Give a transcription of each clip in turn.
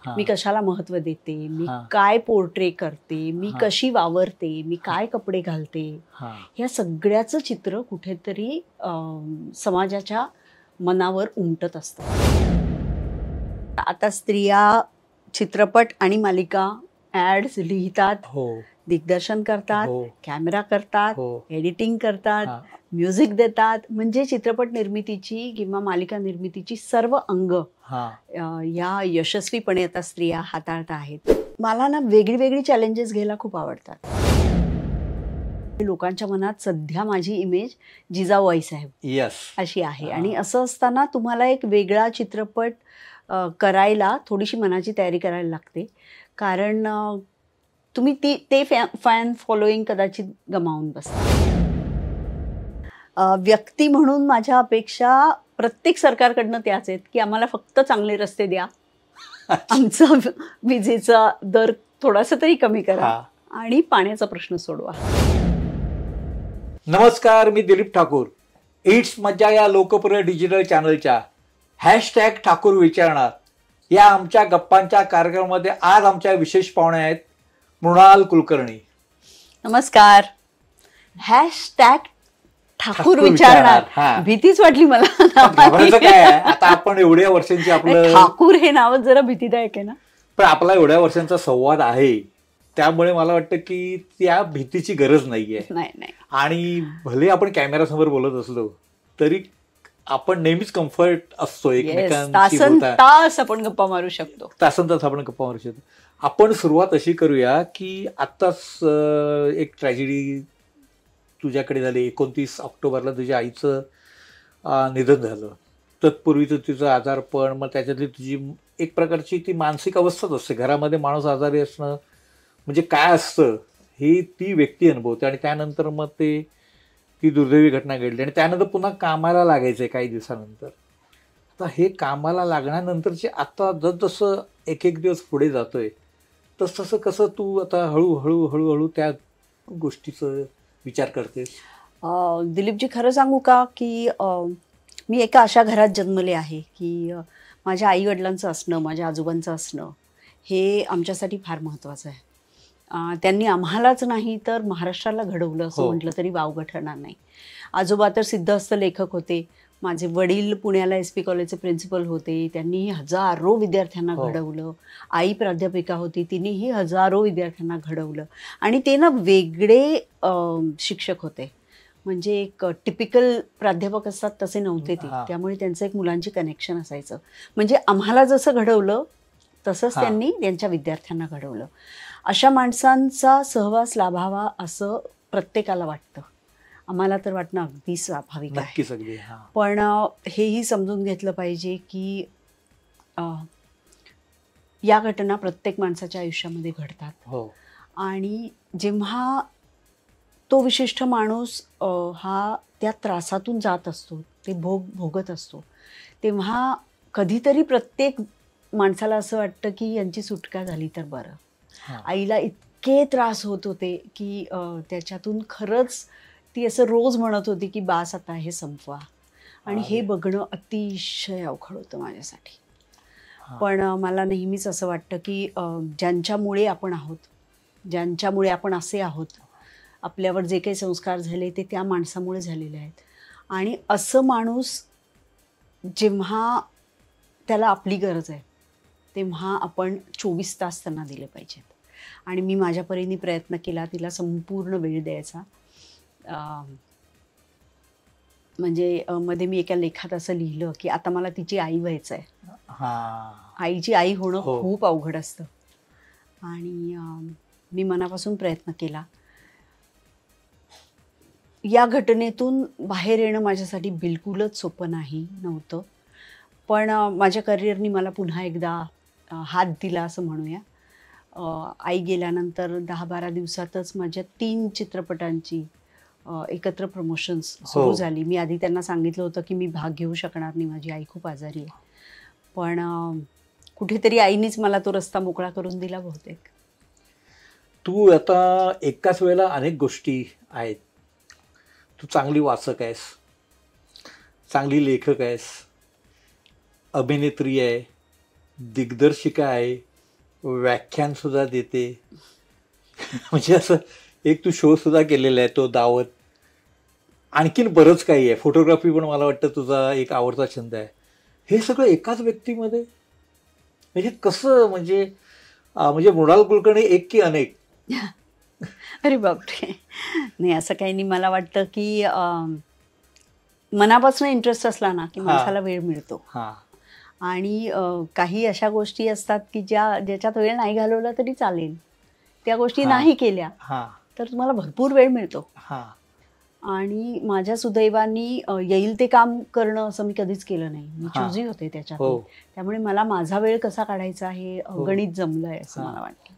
मी कशाला महत्व देते, मी हा. काय पोर्ट्रे करते, मी हा. कशी वावरते, मी काय कपडे घालते, ह्या सगळ्याचं चित्र कुठेतरी समाजाच्या मनावर उमटत असतं. आता स्त्रिया चित्रपट आणि मालिका ॲड्स लिहितात, दिग्दर्शन करतात, कॅमेरा करतात, एडिटिंग करतात, म्युझिक देतात. म्हणजे चित्रपट निर्मितीची किंवा मालिका निर्मितीची सर्व अंग या यशस्वीपणे आता स्त्रिया हाताळत आहेत. मला ना वेगळी वेगळी चॅलेंजेस घ्यायला खूप आवडतात. लोकांच्या मनात सध्या माझी इमेज जिजाऊ आईसाहेब अशी आहे. आणि असं असताना तुम्हाला एक वेगळा चित्रपट करायला थोडीशी मनाची तयारी करायला लागते. कारण तुम्ही ते फॅन फॉलोईंग कदाचित गमावून बसता. व्यक्ती म्हणून माझ्या अपेक्षा प्रत्येक सरकारकडनं त्याच आहेत की आम्हाला फक्त चांगले रस्ते द्या, आमचा विजेचा दर थोडासा तरी कमी करा आणि पाण्याचा प्रश्न सोडवा. नमस्कार, मी दिलीप ठाकूर. इट्स मज्जा या लोकप्रिय डिजिटल चॅनलच्या हॅशटॅग ठाकूर विचारणार या आमच्या गप्पांच्या कार्यक्रमामध्ये आज आमच्या विशेष पाहुणे आहेत मृणाल कुलकर्णी. नमस्कार. हॅशटॅग ठाकूर विचारणार, भीतीच वाटली मला. काय आता आपण एवढ्या वर्षांची आपलं ठाकूर हे नाव जरा भीतीदायक आहे ना, पण आपला एवढ्या वर्षांचा संवाद आहे त्यामुळे मला वाटतं की त्या भीतीची गरज नाहीये. आणि भले आपण कॅमेरासमोर बोलत असलो तरी आपण नेहमीच कम्फर्ट असतो एकमेकांशी बोलता. तास आपण गप्पा मारू शकतो, तासन तास आपण गप्पा मारू शकतो. आपण सुरुवात अशी करूया की आत्ताच एक ट्रॅजेडी तुझ्याकडे झाली. 29 ऑक्टोबरला तुझ्या आईचं निधन झालं. तत्पूर्वीचं तुझं आजारपण, मग त्याच्यातली तुझी एक प्रकारची ती मानसिक अवस्थाच असते. घरामध्ये माणूस आजारी असणं म्हणजे काय असतं ही ती व्यक्ती अनुभवते. आणि त्यानंतर मग ती दुर्दैवी घटना घडली आणि त्यानंतर पुन्हा कामाला लागायचंय काही दिवसानंतर. आता हे कामाला लागण्यानंतरचे आता जसं एक एक दिवस पुढे जातोय तसं कसं तू आता हळूहळू त्या गोष्टीचं विचार करतेस? दिलीपजी, खरं सांगू का की मी एका अशा घरात जन्मले आहे की माझ्या आईवडिलांचं असणं, माझ्या आजोबांचं असणं हे आमच्यासाठी फार महत्त्वाचं आहे. त्यांनी आम्हालाच नाही तर महाराष्ट्राला घडवलं असं म्हटलं तरी वावगं ठरणार नाही. आजोबा तर सिद्धहस्त लेखक होते. माझे वडील पुण्याला SP कॉलेजचे प्रिन्सिपल होते. त्यांनीही हजारो विद्यार्थ्यांना घडवलं. आई प्राध्यापिका होती, तिनेही हजारो विद्यार्थ्यांना घडवलं. आणि ते ना वेगळे शिक्षक होते, म्हणजे एक टिपिकल प्राध्यापक असतात तसे नव्हते ते. त्यामुळे त्यांचं एक मुलांची कनेक्शन असायचं. म्हणजे आम्हाला जसं घडवलं तसंच त्यांनी त्यांच्या विद्यार्थ्यांना घडवलं. अशा माणसांचा सहवास लाभावा असं प्रत्येकाला वाटतं. आम्हाला तर वाटणं अगदी स्वाभाविक आहे. पण हेही समजून घेतलं पाहिजे की या घटना प्रत्येक माणसाच्या आयुष्यामध्ये घडतात. आणि जेव्हा तो विशिष्ट माणूस हा त्या त्रासातून जात असतो, ते भोगत असतो, तेव्हा कधीतरी प्रत्येक माणसाला असं वाटतं की यांची सुटका झाली तर बरं. आईला इतके त्रास होत होते की त्याच्यातून खरंच ती असं रोज म्हणत होती की बास आता हे संपवा. आणि हे बघणं अतिशय अवघड होतं माझ्यासाठी. पण मला नेहमीच असं वाटतं की ज्यांच्यामुळे आपण आहोत, ज्यांच्यामुळे आपण असे आहोत, आपल्यावर जे काही संस्कार झाले ते त्या माणसामुळे झालेले आहेत. आणि असं माणूस जेव्हा त्याला आपली गरज आहे तेव्हा आपण 24 तास त्यांना दिले पाहिजेत. आणि मी माझ्या परीने प्रयत्न केला तिला संपूर्ण वेळ द्यायचा. म्हणजे मध्ये मी एका लेखात असं लिहिलं की आता मला तिची आई व्हायचं आहे. आईची आई होणं खूप अवघड असतं. आणि मी मनापासून प्रयत्न केला. या घटनेतून बाहेर येणं माझ्यासाठी बिलकुलच सोपं नव्हतं. पण माझ्या करिअरनी मला पुन्हा एकदा हात दिला असं म्हणूया. आई गेल्यानंतर 10-12 दिवसातच माझ्या 3 चित्रपटांची एकत्र प्रमोशन्स सुरू झाली. मी आधी त्यांना सांगितलं होतं की मी भाग घेऊ शकणार नाही, माझी आई खूप आजारी आहे. पण कुठेतरी आईनीच मला तो रस्ता मोकळा करून दिला बहुतेक. तू आता एकाच वेळेला अनेक गोष्टी आहेत. तू चांगली वाचक आहेस, चांगली लेखक आहेस, अभिनेत्री आहे, दिग्दर्शिका आहे, व्याख्यान सुद्धा देते, म्हणजे असं एक तू शो सुद्धा केलेला आहे तो दावत, आणखीन बरंच काही आहे, फोटोग्राफी पण मला वाटतं तुझा एक आवडता छंद आहे. हे सगळं एकाच व्यक्तीमध्ये म्हणजे कसं, म्हणजे म्हणजे मृणाल कुलकर्णी एक की अनेक? अरे बापरे, नाही असं काही नाही. मला वाटतं की मनापासून इंटरेस्ट असला ना की माणसाला वेळ मिळतो. आणि काही अशा गोष्टी असतात की ज्याच्यात वेळ नाही घालवला तरी चालेल, त्या गोष्टी नाही केल्या तर तुम्हाला भरपूर वेळ मिळतो. आणि माझ्या सुदैवानी येईल ते काम करणं असं मी कधीच केलं नाही. मी चुजी होते त्याच्यात, त्यामुळे मला माझा वेळ कसा काढायचा हे गणित जमलंय असं मला वाटतं.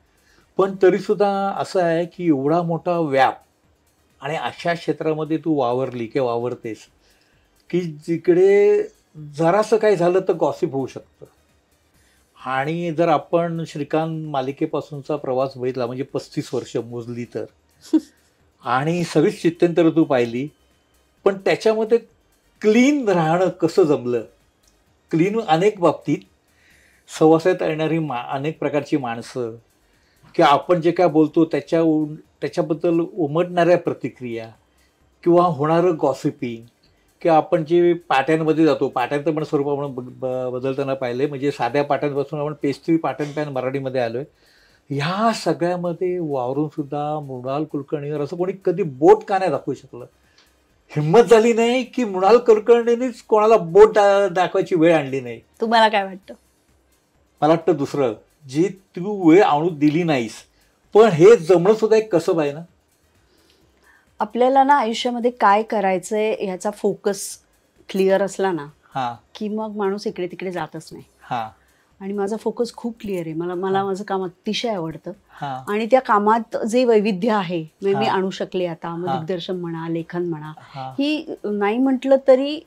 पण तरी सुद्धा असं आहे की एवढा मोठा व्याप आणि अशा क्षेत्रामध्ये तू वावरली किंवा वावरतेस की जिकडे जरासं काही झालं तर गॉसिप होऊ शकतं. आणि जर आपण श्रीकांत मालिकेपासूनचा प्रवास बघितला म्हणजे 35 वर्ष मोजली तर, आणि सगळीच चित्यंतर तू पाहिली, पण त्याच्यामध्ये क्लीन राहणं कसं जमलं? क्लीन अनेक बाबतीत, सहवासात येणारी अनेक प्रकारची माणसं, किंवा आपण जे काय बोलतो त्याच्याबद्दल उमटणाऱ्या प्रतिक्रिया, किंवा होणारं गॉसिपिंग, किंवा आपण जे पाट्यांमध्ये जातो, पाट्यांचं पण स्वरूप आपण बदलताना पाहिले, म्हणजे साध्या पाट्यांपासून आपण पेस्ट्री पाटण पॅन मराठीमध्ये आलोय. ह्या सगळ्यामध्ये वावरून सुद्धा मृणाल कुलकर्णीवर असं कोणी कधी बोट का नाही दाखवू शकलं? हिंमत झाली नाही की मृणाल कुलकर्णीनेच कोणाला बोट दाखवायची वेळ आणली नाही? तुम्हाला काय वाटतं? मला वाटतं दुसरं, जी तू वेळ आणू दिली नाहीस, पण हे जमणं सुद्धा एक कसं आहे ना. आपल्याला ना आयुष्यामध्ये काय करायचंय ह्याचा फोकस क्लिअर असला ना की मग माणूस इकडे तिकडे जातच नाही. आणि माझा फोकस खूप क्लिअर आहे. मला माझं काम अतिशय आवडतं, आणि त्या कामात जे वैविध्य आहे मी आणू शकले आता, मग दिग्दर्शन म्हणा, लेखन म्हणा, ही नाही म्हटलं तरी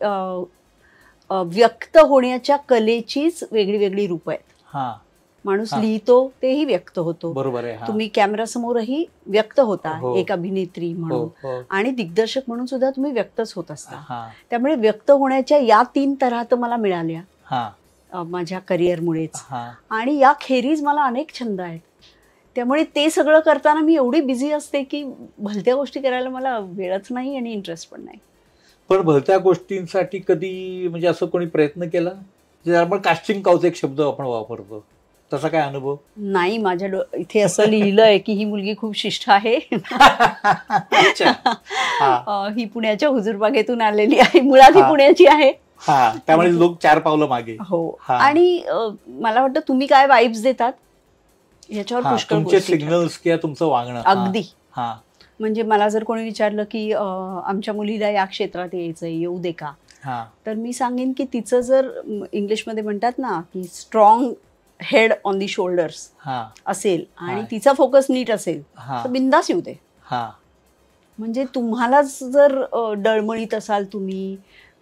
व्यक्त होण्याच्या कलेचीच वेगळी वेगळी रूप आहेत. माणूस लिहितो तेही व्यक्त होतो, बरोबर आहे. तुम्ही कॅमेरासमोरही व्यक्त होता एक अभिनेत्री म्हणून, आणि दिग्दर्शक म्हणून सुद्धा तुम्ही व्यक्तच होत असता. त्यामुळे व्यक्त होण्याच्या या 3 तऱ्हा मला मिळाल्या माझ्या करिअरमुळेच. आणि या खेरीज मला अनेक छंद आहेत, त्यामुळे ते सगळं करताना मी एवढी बिझी असते की भलत्या गोष्टी करायला मला वेळच नाही आणि इंटरेस्ट पण नाही. पण भलत्या गोष्टींसाठी कधी म्हणजे असं कोणी प्रयत्न केला? जे आपण कास्टिंग काउच एक शब्द आपण वापरतो, तसा काय अनुभव? नाही, माझ्या इथे असं लिहिलंय की ही मुलगी खूप शिष्ट आहे, ही पुण्याच्या हुजूरबागेतून आलेली आहे, मुळात ही पुण्याची आहे, त्यामुळे लोक 4 पावलं मागे. हो. आणि मला वाटतं तुम्ही काय वाइब्स देतात ह्याच्यावर पुष्कळ तुमचे सिग्नल्स किंवा तुमचं वागणं. अगदी. म्हणजे मला जर कोणी विचारलं की आमच्या मुलीला या क्षेत्रात यायचंय, येऊ दे का, तर मी सांगेन की तिचं जर इंग्लिशमध्ये म्हणतात ना की strong head on the shoulders असेल आणि तिचा फोकस नीट असेल तर बिंदास येऊ दे. म्हणजे तुम्हालाच जर डळमळीत असाल, तुम्ही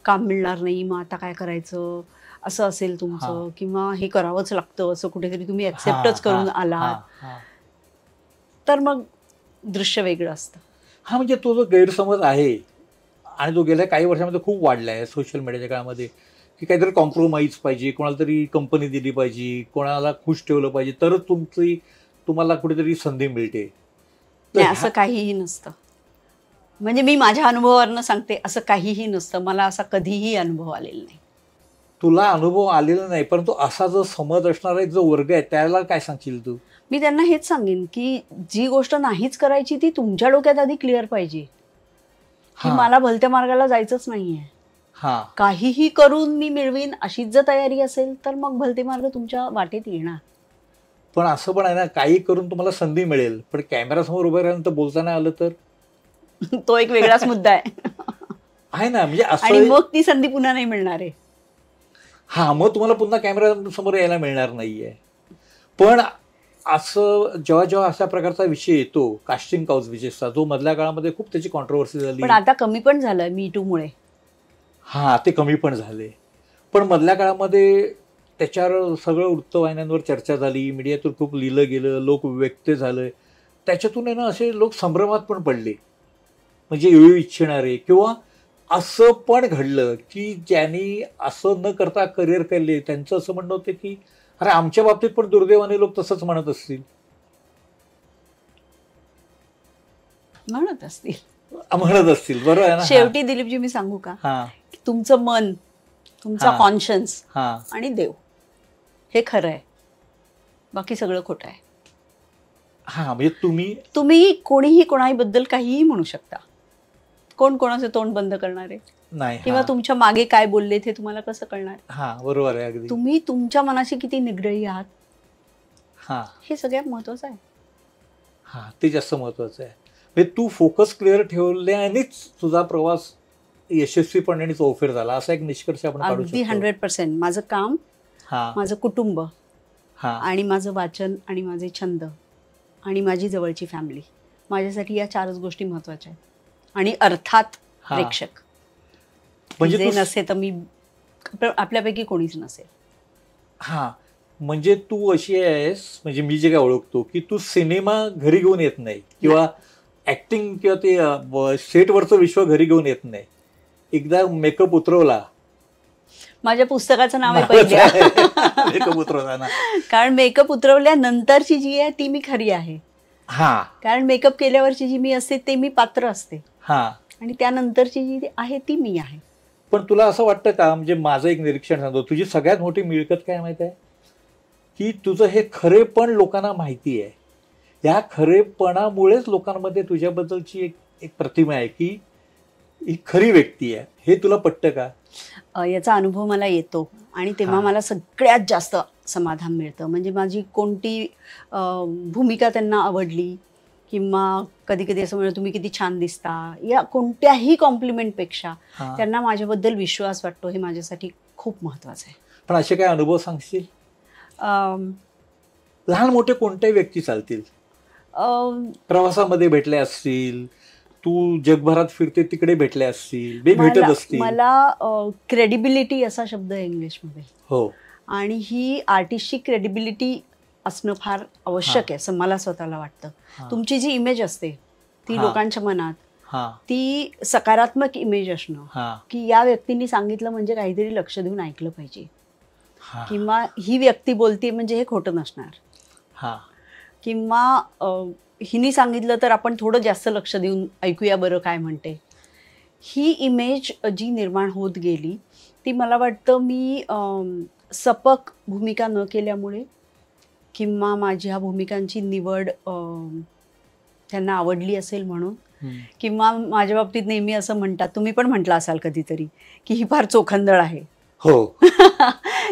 काम मिळणार नाही, मग आता काय करायचं असं असेल तुमचं, किंवा हे करावंच लागतं असं कुठेतरी तुम्ही ऍक्सेप्टच करून आलात, तर मग दृश्य वेगळं असतं. म्हणजे तो जो गैरसमज आहे आणि तो गेल्या काही वर्षामध्ये खूप वाढला आहे सोशल मीडियाच्या काळामध्ये, की काहीतरी कॉम्प्रोमाइज पाहिजे, कोणाला तरी कंपनी दिली पाहिजे, कोणाला खुश ठेवलं पाहिजे तरच तुम्हाला कुठेतरी संधी मिळते. असं काहीही नसतं. म्हणजे मी माझ्या अनुभवावरनं सांगते, असं काहीही नसतं. मला असा कधीही अनुभव आलेला नाही. तुला अनुभव आलेला नाही, परंतु असा जो समज असणारा जो वर्ग आहे त्याला काय सांगशील तू? मी त्यांना हेच सांगेन की जी गोष्ट नाहीच करायची ती तुमच्या डोक्यात आधी क्लिअर पाहिजे, की मला भलत्या मार्गाला जायचंच नाहीये. काहीही करून मी मिळवीन अशीच जर तयारी असेल तर मग भलते मार्ग तुमच्या वाटेत येणार. पण असं पण आहे ना, काही करून तुम्हाला संधी मिळेल, पण कॅमेरासमोर उभं राहून बोलताना आलं तर तो एक वेगळाच मुद्दा आहे ना. म्हणजे आणि मग ती संधी पुन्हा नाही मिळणार आहे. मग तुम्हाला पुन्हा कॅमेरा समोर यायला मिळणार नाहीये. पण असं जेव्हा अशा प्रकारचा विषय येतो, कास्टिंग काउच विशेषतः, जो मधल्या काळामध्ये खूप त्याची कॉन्ट्रोवर्सी झाली, पण आता कमी पण झालं मी टू मुळे. ते कमी पण झाले, पण मधल्या काळामध्ये त्याच्यावर सगळं वृत्तवाहिन्यांवर चर्चा झाली, मीडियातून खूप लिहिलं गेलं, लोक व्यक्त झालं, त्याच्यातून आहे ना असे लोक संभ्रमात पण पडले, म्हणजे येऊ इच्छिणारे, किंवा असं पण घडलं की ज्यांनी असं न करता करिअर केले त्यांचं असं म्हणणं होतं की अरे आमच्या बाबतीत पण दुर्दैवाने लोक तसंच म्हणत असतील. म्हणत असतील बरोबर आहे ना. शेवटी दिलीपजी मी सांगू का, तुमचं मन, तुमचा कॉन्शियन्स आणि देव हे खरं आहे, बाकी सगळं खोटं आहे. म्हणजे तुम्ही कोणीही कोणाबद्दल काहीही म्हणू शकता, कोण कोणाचं तोंड बंद करणार आहे नाही, किंवा तुमच्या मागे काय बोलले ते तुम्हाला कसं कळणार. बरोबर आहे अगदी. तुम्ही तुमच्या मनाशी किती निगडही आहात हे सगळ्यात महत्वाचं आहे. ते जास्त महत्वाचं आहे. म्हणजे तू फोकस क्लिअर ठेवल्यानेच तुझा प्रवास यशस्वीपणे आणि चौफेर झाला असा एक निष्कर्ष आपण काढू शकतो. अगदी 100%. माझं काम, माझं कुटुंब आणि माझं वाचन आणि माझे छंद आणि माझी जवळची फॅमिली, माझ्यासाठी या 4च गोष्टी महत्वाच्या आहेत. आणि अर्थात प्रेक्षक, म्हणजे जे नसे तर मी आपल्यापैकी कोणीच नसेल. म्हणजे तू अशी आहेस, म्हणजे मी जे काय ओळखतो की तू सिनेमा घरी घेऊन येत नाही किंवा ऍक्टिंग किंवा ते सेटवरचं विश्व घरी घेऊन येत नाही. एकदा मेकअप उतरवला, माझ्या पुस्तकाचं नाव आहे पहिल्या मेकअप उतरवला ना, कारण मेकअप उतरवल्यानंतरची जी आहे ती मी खरी आहे. कारण मेकअप केल्यावरची जी मी असते ते मी पात्र असते आणि त्यानंतरची जी आहे ती मी आहे. पण तुला असं वाटतं का, म्हणजे माझं एक निरीक्षण सांगतो, तुझी सगळ्यात मोठी मिळकत काय माहिती आहे की तुझं हे खरेपण लोकांना माहिती आहे. या खरेपणामुळेच लोकांमध्ये तुझ्याबद्दलची एक प्रतिमा आहे की ही खरी व्यक्ती आहे. हे तुला पटतं का? याचा अनुभव मला येतो आणि तेव्हा मला सगळ्यात जास्त समाधान मिळतं. म्हणजे माझी कोणती भूमिका त्यांना आवडली किंवा कधी कधी असं म्हणलं तुम्ही किती छान दिसता, या कोणत्याही कॉम्प्लिमेंटपेक्षा त्यांना माझ्याबद्दल विश्वास वाटतो, हे माझ्यासाठी खूप महत्वाचं आहे. पण असे काय अनुभव सांगशील? लहान मोठे कोणत्याही व्यक्ती चालतील, प्रवासामध्ये भेटले असतील, तू जगभरात फिरते तिकडे भेटले असतील, भेटत असतील. मला क्रेडिबिलिटी असा शब्द आहे इंग्लिशमध्ये. हो. आणि ही आर्टिस्टची क्रेडिबिलिटी असणं फार आवश्यक आहे असं मला स्वतःला वाटतं. तुमची जी इमेज असते ती लोकांच्या मनात ती सकारात्मक इमेज असणं, की या व्यक्तींनी सांगितलं म्हणजे काहीतरी लक्ष देऊन ऐकलं पाहिजे, किंवा ही व्यक्ती बोलते म्हणजे हे खोटं नसणार, किंवा हिनी सांगितलं तर आपण थोडं जास्त लक्ष देऊन ऐकूया बरं काय म्हणते. ही इमेज जी निर्माण होत गेली ती मला वाटतं मी सपक भूमिका न केल्यामुळे किंवा माझ्या भूमिकांची निवड त्यांना आवडली असेल म्हणून, किंवा माझ्या बाबतीत नेहमी असं म्हणतात, तुम्ही पण म्हटलं असाल कधीतरी की ही फार चोखंदळ आहे. हो.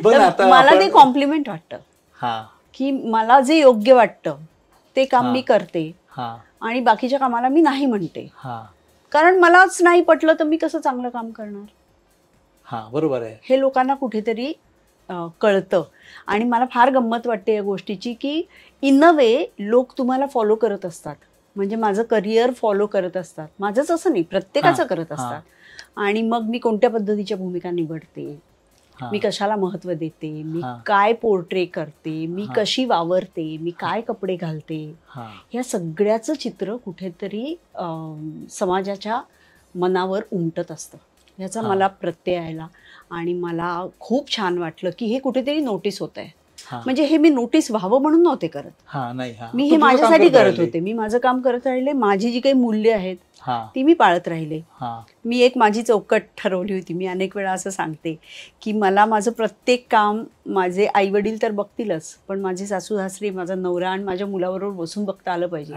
मला ते कॉम्प्लिमेंट वाटतं की मला जे योग्य वाटतं ते काम मी करते आणि बाकीच्या कामाला मी नाही म्हणते, कारण मलाच नाही पटलं तर मी कसं चांगलं काम करणार. बरोबर आहे. हे लोकांना कुठेतरी कळतं. आणि मला फार गंमत वाटते या गोष्टीची की इन अ वे लोक तुम्हाला फॉलो करत असतात, म्हणजे माझं करिअर फॉलो करत असतात. माझंच असं नाही, प्रत्येकाचं करत असतात. आणि मग मी कोणत्या पद्धतीच्या भूमिका निवडते, मी कशाला महत्त्व देते, मी काय पोर्ट्रे करते, मी कशी वावरते, मी काय कपडे घालते, ह्या सगळ्याचं चित्र कुठेतरी समाजाच्या मनावर उमटत असतं. ह्याचा मला प्रत्यय आला आणि मला खूप छान वाटलं की हे कुठेतरी नोटीस होत आहे. म्हणजे हे मी नोटीस व्हावं म्हणून नव्हते करत, मी हे माझ्यासाठी करत होते. मी माझं काम करत राहिले, माझी जी काही मूल्य आहेत ती मी पाळत राहिले. मी एक माझी चौकट ठरवली होती. मी अनेक वेळा असं सांगते की मला माझं प्रत्येक काम, माझे आई वडील तर बघतीलच, पण माझे सासू सासरे, माझा नवरा आणि माझ्या मुलाबरोबर बसून बघता आलं पाहिजे.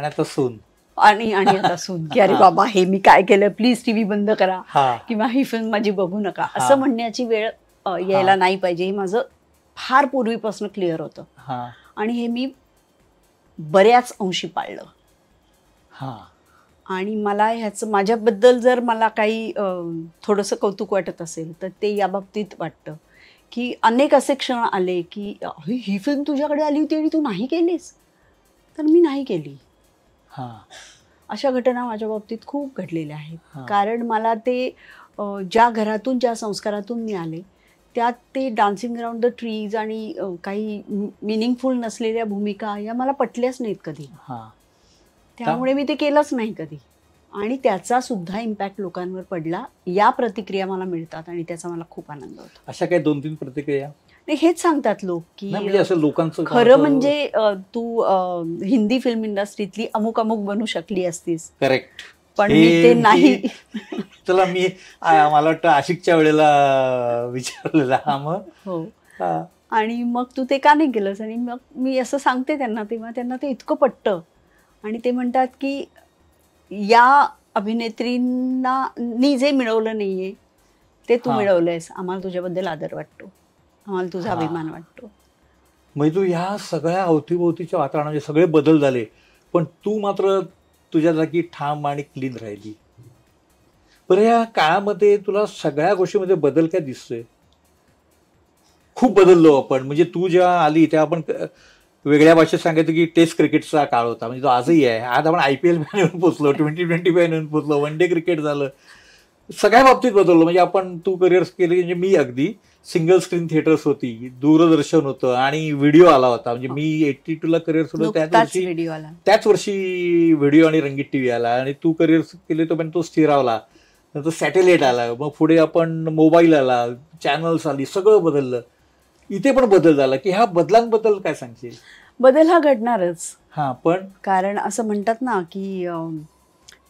आणि आता सून की अरे बाबा हे मी काय केलं, प्लीज टीव्ही बंद करा किंवा ही फिल्म माझी बघू नका असं म्हणण्याची वेळ यायला नाही पाहिजे. हे माझं फार पूर्वीपासून क्लिअर होतं आणि हे मी बऱ्याच अंशी पाळलं. आणि मला ह्याचं माझ्याबद्दल जर मला काही थोडंसं कौतुक वाटत असेल तर ते या बाबतीत वाटतं की अनेक असे क्षण आले की ही फिल्म तुझ्याकडे आली होती आणि तू नाही केलीस, तर मी नाही केली. अशा घटना माझ्या बाबतीत खूप घडलेल्या आहेत. कारण मला ते ज्या घरातून, ज्या संस्कारातून मी आले त्यात ते डान्सिंग अराउंड द ट्रीज आणि काही मिनिंगफुल नसलेल्या भूमिका या मला पटल्याच नाहीत कधी. त्यामुळे मी ते केलंच नाही कधी. आणि त्याचा सुद्धा इम्पॅक्ट लोकांवर पडला. या प्रतिक्रिया मला मिळतात आणि त्याचा मला खूप आनंद होतो. अशा काही 2-3 प्रतिक्रिया हेच सांगतात लोक की म्हणजे असं लोकांचं खरं म्हणजे तू हिंदी फिल्म इंडस्ट्रीतली अमुक अमुक बनू शकली असतीस. करेक्ट. पण मी ते नाही. चला मी मला वाटतं आशिकच्या वेळेला विचारलेला हा मग हो. आणि मग तू ते का नाही केलंस. आणि मग मी असं सांगते त्यांना, तेव्हा त्यांना ते इतकं पटतं आणि ते म्हणतात की या अभिनेत्रींनी जे मिळवलं नाहीये ते तू मिळवलंयस. आम्हाला तुझ्याबद्दल आदर वाटतो, आम्हाला तुझा अभिमान वाटतो. म्हणजे तू ह्या सगळ्या अवतीभोवतीच्या वातावरणाचे सगळे बदल झाले, पण तू मात्र तुझ्या जागी ठाम आणि क्लीन राहिली. बरं, या काळामध्ये तुला सगळ्या गोष्टीमध्ये बदल काय दिसतोय? खूप बदललो आपण. म्हणजे तू जेव्हा आली तेव्हा आपण वेगळ्या भाषेत सांगायचं की टेस्ट क्रिकेटचा काळ होता. म्हणजे तो आजही आहे. आज आपण IPL येऊन पोचलो, 2025 येऊन पोचलो, वन डे क्रिकेट झालं, सगळ्या बाबतीत बदललो. म्हणजे आपण तू करिअर केली, म्हणजे मी अगदी सिंगल स्क्रीन थिएटर्स होती, दूरदर्शन होतं आणि व्हिडिओ आला होता. म्हणजे मी 82ला करिअर सुरू त्याच वर्षी व्हिडिओ आणि रंगीत टीव्ही आला. आणि तू करिअर केले तो स्थिरावला. नंतर सॅटेलाइट आला, मग पुढे आपण मोबाईल आला, चॅनल्स आली, सगळं बदललं. इथे पण बदल झाला की ह्या बदलांबद्दल काय सांगशील? बदल हा घडणारच. पण कारण असं म्हणतात ना की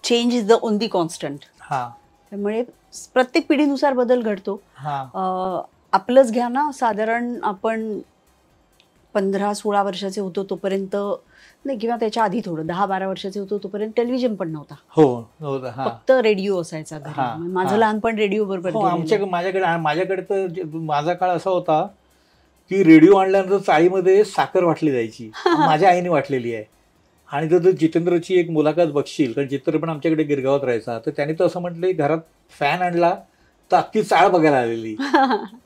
change is the only constant. त्यामुळे प्रत्येक पिढीनुसार बदल घडतो. आपलंच घ्या ना, साधारण आपण 15-16 वर्षाचे होतो तोपर्यंत नाही, किंवा त्याच्या आधी थोडं 10-12 वर्षाचे होतो तोपर्यंत टेलिव्हिजन पण नव्हता. फक्त रेडिओ असायचा घरी. माझं लहानपण रेडिओ बरोबर. माझ्याकडे तर माझा काळ असा होता की रेडिओ आणल्यानंतर चाळीमध्ये साखर वाटली जायची. माझ्या आईने वाटलेली आहे. आणि जर जितेंद्रची एक मुलाखत बघशील, कारण चित्र पण आमच्याकडे गिरगावात राहायचा, तर त्याने तर असं म्हटलं घरात फॅन आणला तर अख्खी चाळ बघायला आलेली.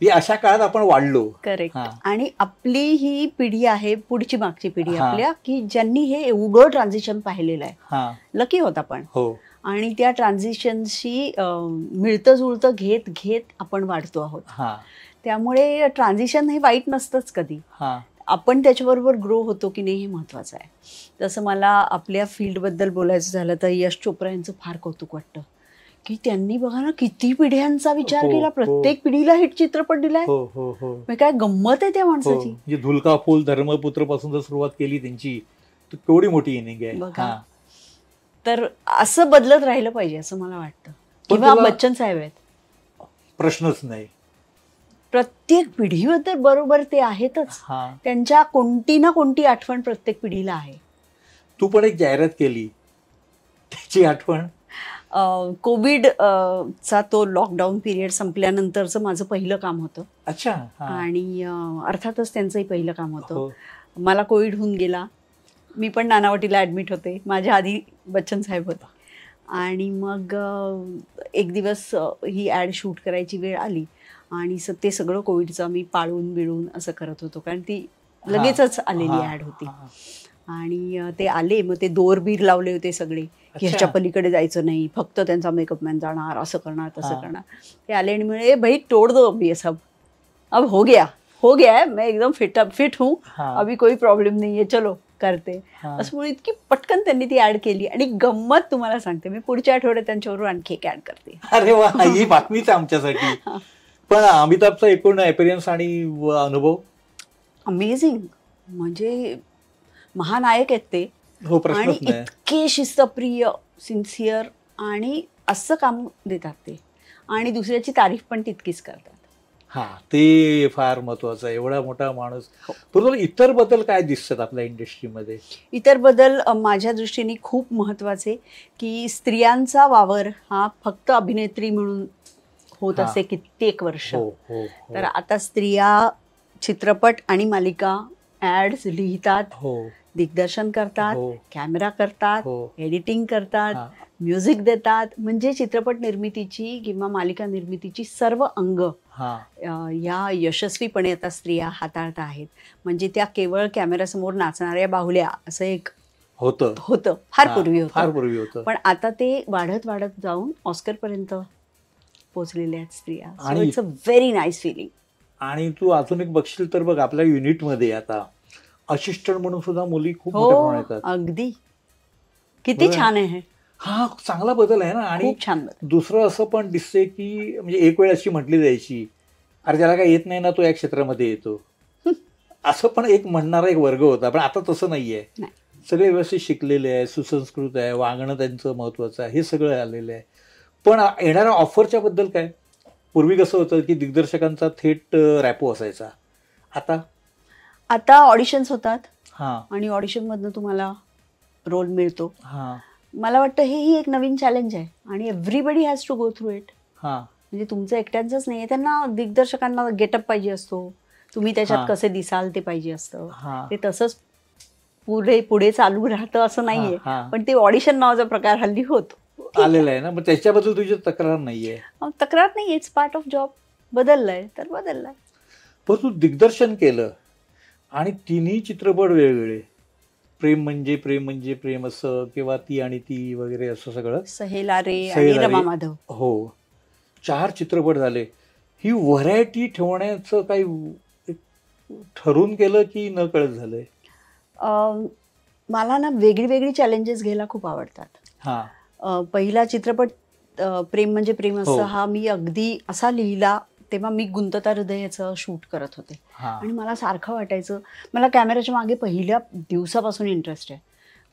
ही अशा काळात आपण वाढलो. करेक्ट. आणि आपली ही पिढी आहे, पुढची मागची पिढी आपल्या, की ज्यांनी हे एवढं ट्रान्झिशन पाहिलेलं आहे. लकी होता पण. आणि त्या ट्रान्झिशनशी मिळतं जुळतं घेत घेत आपण वाढतो आहोत. त्यामुळे ट्रान्झिशन हे वाईट नसतंच कधी. आपण त्याच्याबरोबर ग्रो होतो की नाही हे महत्वाचं आहे. तसं मला आपल्या फील्डबद्दल बोलायचं झालं तर यश चोप्रा यांचं फार कौतुक वाटतं की त्यांनी बघा ना किती पिढ्यांचा विचार केला, प्रत्येक पिढीला हिट चित्रपट दिलाय. काय गंमत आहे त्या माणसाची. धुलका फूल धर्मपुत्र पासून जर सुरुवात केली त्यांची, तर केवढी मोठी इनिंग आहे. तर असं बदलत राहिलं पाहिजे असं मला वाटतं. किंवा बच्चन साहेब आहेत, प्रश्नच नाही. प्रत्येक पिढीबद्दल बरोबर ते आहेतच. त्यांच्या कोणती ना कोणती आठवण प्रत्येक पिढीला आहे. तू पण एक जाहिरात केली, त्याची आठवण? कोविड चा तो लॉकडाऊन पिरियड संपल्यानंतरचं माझं पहिलं काम होतं. अच्छा. आणि अर्थातच त्यांचंही पहिलं काम होतं. मला कोविड होऊन गेला, मी पण नानावटीला ॲडमिट होते, माझ्या आधी बच्चन साहेब होते. आणि मग एक दिवस ही ॲड शूट करायची वेळ आली आणि ते सगळं कोविडचं मी पाळून बिळून असं करत होतो, कारण ती लगेचच आलेली ॲड होती. आणि ते आले, मग ते दोरबीर लावले होते सगळे की ह्याच्या पलीकडे जायचं नाही, फक्त त्यांचा मेकअपमॅन जाणार, असं करणार तसं करणार. ते आले आणि म्हणे भाई तोड दो अभी सब, अब हो गया है, मैं एकदम फिट हूँ, अभी कोई प्रॉब्लेम नहीं है, चलो करते. असं म्हणून इतकी पटकन त्यांनी ती ऍड केली. आणि गंमत तुम्हाला सांगते, मी पुढच्या आठवड्यात त्यांच्याबरोबर आणखी एक ऍड करते. अरे वा, ही बातमीच आमच्यासाठी. पण अमिताभचा एकूण अपीअरन्स आणि अनुभव अमेझिंग. म्हणजे महानायक आहेत ते. आणि इतके शिस्तप्रिय, सिन्सिअर आणि असं काम देतात ते, आणि दुसऱ्याची तारीफ पण तितकीच करतात. ते फार महत्वाचं आहे. एवढा मोठा माणूस. बरोबर. इतर बदल काय दिसतात आपल्या इंडस्ट्रीमध्ये? इतर बदल माझ्या दृष्टीने खूप महत्वाचे, की स्त्रियांचा वावर हा फक्त अभिनेत्री म्हणून होत असे कित्येक वर्ष. तर आता स्त्रिया चित्रपट आणि मालिका, ऍड्स लिहितात, दिग्दर्शन करतात, कॅमेरा करतात, एडिटिंग करतात, म्युझिक देतात. म्हणजे चित्रपट निर्मितीची किंवा मालिका निर्मितीची सर्व अंग या यशस्वीपणे आता स्त्रिया हाताळत आहेत. म्हणजे त्या केवळ कॅमेऱ्यासमोर नाचणाऱ्या बाहुल्या असं एक होतं, फार पूर्वी होतं. पण आता ते वाढत वाढत जाऊन ऑस्कर पर्यंत पोहोचलेल्या आहेत स्त्रिया. So it's a very nice feeling. आणि तू अजून एक बघशील तर बघ, आपल्या युनिटमध्ये आता असिस्टंट म्हणून सुद्धा मुली खूप मोठ्या प्रमाणात येतात. अगदी किती छान आहे. हा चांगला बदल आहे ना. आणि दुसरं असं पण दिसतंय की म्हणजे एक वेळ अशी म्हटली जायची अरे ज्याला काय येत नाही ना तो या क्षेत्रामध्ये येतो, असं पण एक म्हणणारा एक वर्ग होता. पण आता तसं नाहीये. सगळे व्यवस्थित शिकलेले आहे, सुसंस्कृत आहे, वागणं त्यांचं महत्वाचं आहे, हे सगळं आलेलं आहे. पण येणाऱ्या ऑफरच्या बद्दल काय? पूर्वी कसं होतं की दिग्दर्शकांचा थेट रॅपो असायचा. आता ऑडिशन्स होतात हा, आणि ऑडिशन मधनं तुम्हाला रोल मिळतो. हा, मला वाटतं हेही एक नवीन चॅलेंज आहे आणि everybody has to go through it. हा, म्हणजे तुमचं एकट्यांचंच नाही, त्यांना दिग्दर्शकांना गेटअप पाहिजे असतो, तुम्ही त्याच्यात कसे दिसाल ते पाहिजे असतं. ते तसंच पुढे चालू राहतं असं नाहीये. पण ते ऑडिशन नावाचा प्रकार हल्ली होतो, आलेला आहे ना. मग त्याच्याबद्दल तुझी तक्रार नाहीये? तक्रार नाही, इट्स पार्ट ऑफ जॉब. बदललाय तर बदललाय. पण तू दिग्दर्शन केलं आणि तिन्ही चित्रपट वेगवेगळे, प्रेम म्हणजे प्रेम असं, किंवा ती आणि ती वगैरे असं सगळं, सहेला रे आणि रमा माधव, हो 4 चित्रपट झाले. ही व्हरायटी ठेवण्याचं काही ठरवून केलं की न कळत झालंय? मला ना वेगळी वेगळी चॅलेंजेस घ्यायला खूप आवडतात. पहिला चित्रपट प्रेम म्हणजे प्रेम असं, हा मी अगदी असा लिहिला तेव्हा मी गुंतता हृदयाचं शूट करत होते आणि मला सारखं वाटायचं, मला कॅमेऱ्याच्या मागे पहिल्या दिवसापासून इंटरेस्ट आहे.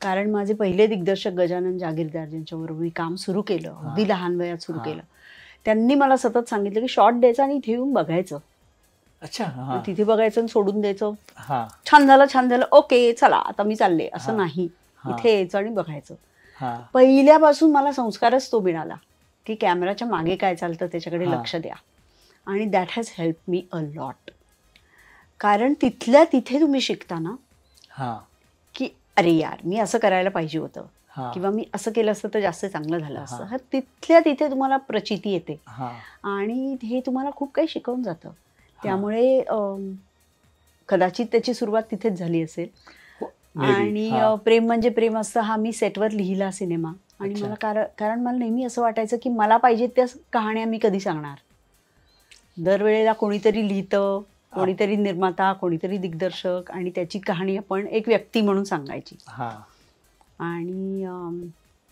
कारण माझे पहिले दिग्दर्शक गजानन जागीरदार ज्यांच्याबरोबर मी काम सुरू केलं, अगदी लहान वयात सुरू केलं, त्यांनी मला सतत सांगितलं की शॉट द्यायचा आणि इथे येऊन बघायचं. अच्छा, तिथे बघायचं आणि सोडून द्यायचं. छान झालं, ओके चला आता मी चालले, असं नाही. इथे यायचं आणि बघायचं. पहिल्यापासून मला संस्कारच तो मिळाला की कॅमेराच्या मागे काय चालतं त्याच्याकडे लक्ष द्या. आणि that has help me a lot. कारण तिथल्या तिथे तुम्ही शिकता ना की अरे यार मी असं करायला पाहिजे होतं, किंवा मी असं केलं असतं तर जास्त चांगलं झालं असतं. तिथल्या तिथे तुम्हाला प्रचिती येते आणि हे तुम्हाला खूप काही शिकवून जातं. त्यामुळे कदाचित त्याची सुरुवात तिथेच झाली असेल. आणि प्रेम म्हणजे प्रेम असतं हा मी सेटवर लिहिला सिनेमा. आणि मला कारण मला नेहमी असं वाटायचं की मला पाहिजे त्या कहाण्या मी कधी सांगणार. दरवेळेला कोणीतरी लिहितं, कोणीतरी निर्माता, कोणीतरी दिग्दर्शक, आणि त्याची कहाणी आपण एक व्यक्ती म्हणून सांगायची. आणि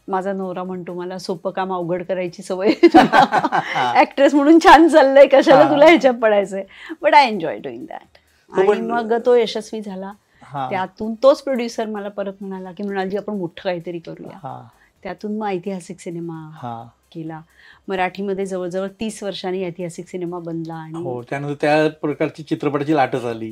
माझा नवरा म्हणतो मला सोपं काम अवघड करायची सवय, ऍक्ट्रेस म्हणून छान चाललंय, कशाला तुला ह्याच्यात पडायचंय. But I enjoy doing that. आणि मग तो यशस्वी झाला. त्यातून तोच प्रोड्युसर मला परत म्हणाला की मृणालजी आपण मोठं काहीतरी करूया. त्यातून मग ऐतिहासिक सिनेमा केला. मराठीमध्ये जवळजवळ 30 वर्षांनी ऐतिहासिक सिनेमा बनला. आणि त्यानंतर त्या प्रकारची चित्रपटाची लाटच आली.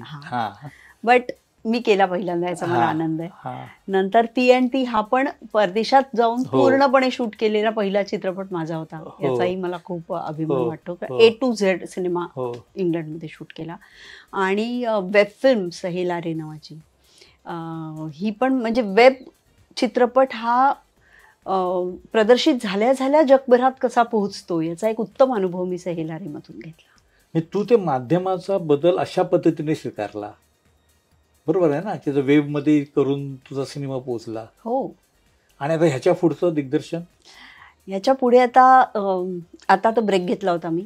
बट मी केला पहिल्यांदा, याचा मला आनंद आहे. नंतर ती आणि ती हा पण परदेशात जाऊन पूर्णपणे शूट केलेला पहिला चित्रपट माझा होता. याचाही मला खूप अभिमान वाटतो. A to Z सिनेमा इंग्लंडमध्ये शूट केला. आणि वेब फिल्म सहेला रे नावाची, ही पण म्हणजे वेब चित्रपट हा प्रदर्शित झाल्या झाल्या जगभरात कसा पोहोचतो याचा एक उत्तम अनुभव मी सहेला रे मधून घेतला. तू ते माध्यमाचा बदल अशा पद्धतीने स्वीकारला, बरोबर आहे ना, त्याचं वेबमध्ये करून तुझा सिनेमा पोहोचला. हो. आणि आता ह्याच्या पुढचं दिग्दर्शन? ह्याच्या पुढे आता तर ब्रेक घेतला होता मी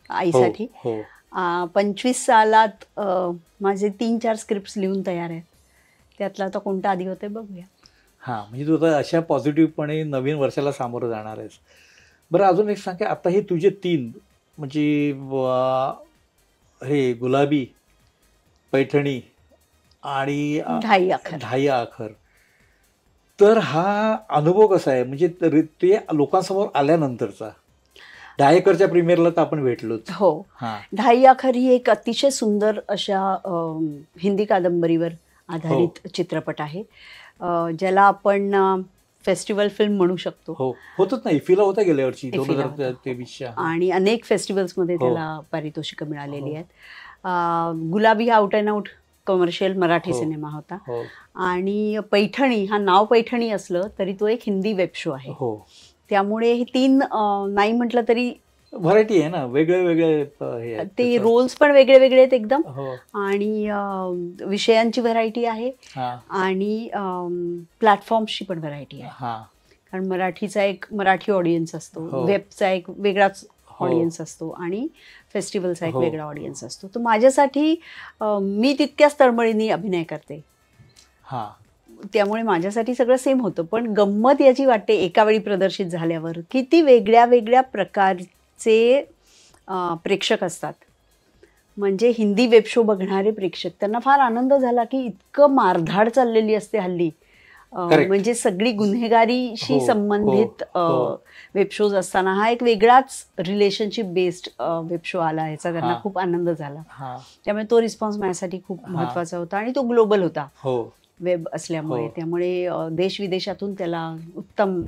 आईसाठी. 25 सालात माझे 3-4 स्क्रिप्ट लिहून तयार आहेत. त्यातला आता कोणता आधी होते बघूया. म्हणजे तू आता अशा पॉझिटिव्हपणे नवीन वर्षाला सामोरं जाणार आहेस. बरं अजून एक सांग की आता हे तुझे 3 म्हणजे हे गुलाबी, पैठणी आणि ढाई आखर, तर हा अनुभव कसा आहे? म्हणजे ते लोकांसमोर आल्यानंतरचा. ढाईकरच्या प्रीमियरला तर आपण भेटलोच. हो. ढाई आखर ही एक अतिशय सुंदर अशा हिंदी कादंबरीवर आधारित चित्रपट आहे, ज्याला आपण फेस्टिवल फिल्म म्हणू शकतो. होतच नाही, इफीला होता गेल्या वर्षी 2023 आणि अनेक फेस्टिवल्समध्ये त्याला पारितोषिकं मिळालेली आहेत. गुलाबी हा out and out commercial Marathi cinema होता. आणि पैठणी हा नाव पैठणी असलं तरी तो एक हिंदी वेब शो आहे. त्यामुळे हे 3 नाही म्हटलं तरी व्हरायटी आहे ना, वेगळे वेगळे ते रोल्स पण वेगळे वेगळे आहेत एकदम. आणि विषयांची व्हरायटी आहे आणि प्लॅटफॉर्म्सची पण व्हरायटी आहे. कारण मराठीचा एक मराठी ऑडियन्स असतो, वेबचा एक वेगळाच ऑडियन्स असतो आणि फेस्टिवलचा एक वेगळा ऑडियन्स असतो. तर माझ्यासाठी मी तितक्याच तळमळीने अभिनय करते, त्यामुळे माझ्यासाठी सगळं सेम होतं. पण गंमत याची वाटते एका वेळी प्रदर्शित झाल्यावर किती वेगळ्या वेगळ्या प्रकारचे प्रेक्षक असतात. म्हणजे हिंदी वेब शो बघणारे प्रेक्षक त्यांना फार आनंद झाला की इतकं मारधाड चाललेली असते हल्ली. म्हणजे सगळी गुन्हेगारीशी संबंधित वेब शोज असताना हा एक वेगळाच रिलेशनशिप बेस्ड वेब शो आला, याचा त्यांना खूप आनंद झाला. त्यामुळे तो रिस्पॉन्स माझ्यासाठी खूप महत्वाचा होता आणि तो ग्लोबल होता वेब असल्यामुळे. त्यामुळे देश विदेशातून त्याला उत्तम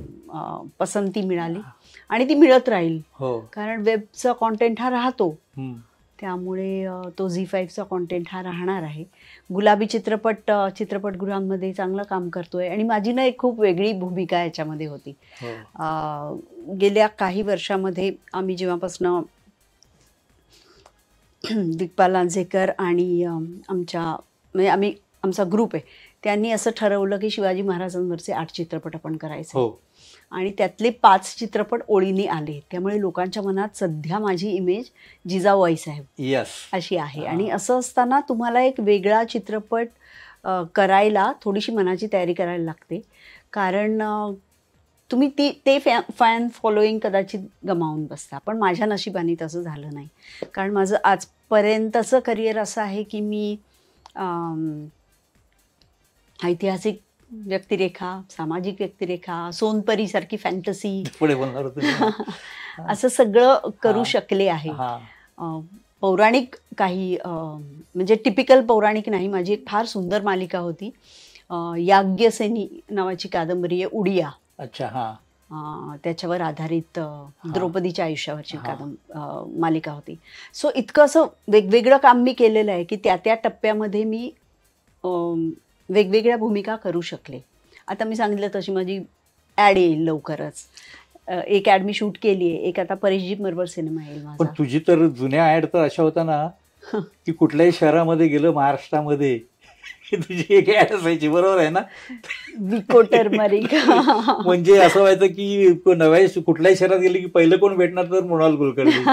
पसंती मिळाली आणि ती मिळत राहील, कारण वेबचा कॉन्टेंट हा राहतो. त्यामुळे तो झी5चा कॉन्टेंट हा राहणार आहे. गुलाबी चित्रपटगृहांमध्ये चांगलं काम करतोय आणि माझी ना एक खूप वेगळी भूमिका याच्यामध्ये होती. गेल्या काही वर्षामध्ये आम्ही जेव्हापासनं दिग्पाल लांजेकर आणि आमचा ग्रुप आहे, त्यांनी असं ठरवलं की शिवाजी महाराजांवरचे 8 चित्रपट आपण करायचे आणि त्यातले 5 चित्रपट ओळीने आले. त्यामुळे लोकांच्या मनात सध्या माझी इमेज जिजाऊ साहेब अशी आहे. आणि असं असताना तुम्हाला एक वेगळा चित्रपट करायला थोडीशी मनाची तयारी करायला लागते, कारण तुम्ही ते फॅन फॉलोईंग कदाचित गमावून बसता. पण माझ्या नशिबाने तसं झालं नाही, कारण माझं आजपर्यंतचं करिअर असं आहे की मी ऐतिहासिक व्यक्तिरेखा, सामाजिक व्यक्तिरेखा, सोनपरीसारखी फॅन्टसी असं सगळं करू शकले आहे. पौराणिक काही म्हणजे टिपिकल पौराणिक नाही. माझी एक फार सुंदर मालिका होती, याज्ञसेनी नावाची कादंबरी आहे, उडिया. त्याच्यावर आधारित द्रौपदीच्या आयुष्यावरची मालिका होती. सो इतकं असं वेगवेगळं काम मी केलेलं आहे की त्या टप्प्यामध्ये मी वेगवेगळ्या भूमिका करू शकले. आता मी सांगितलं तशी माझी ॲड येईल लवकरच. एक ॲड मी शूट केली आहे, एक आता परेशजी बरोबर सिनेमा येईल माझा. पण तुझी तर जुन्या ॲड तर अशा होता ना की कुठल्याही शहरामध्ये गेलं महाराष्ट्रामध्ये तुझी एक ॲड असायची, बरोबर आहे ना? विकोटर मालिका. म्हणजे असं व्हायचं की नव्या कुठल्याही शहरात गेली की पहिलं कोण भेटणार तर मृणाल कुलकर्णी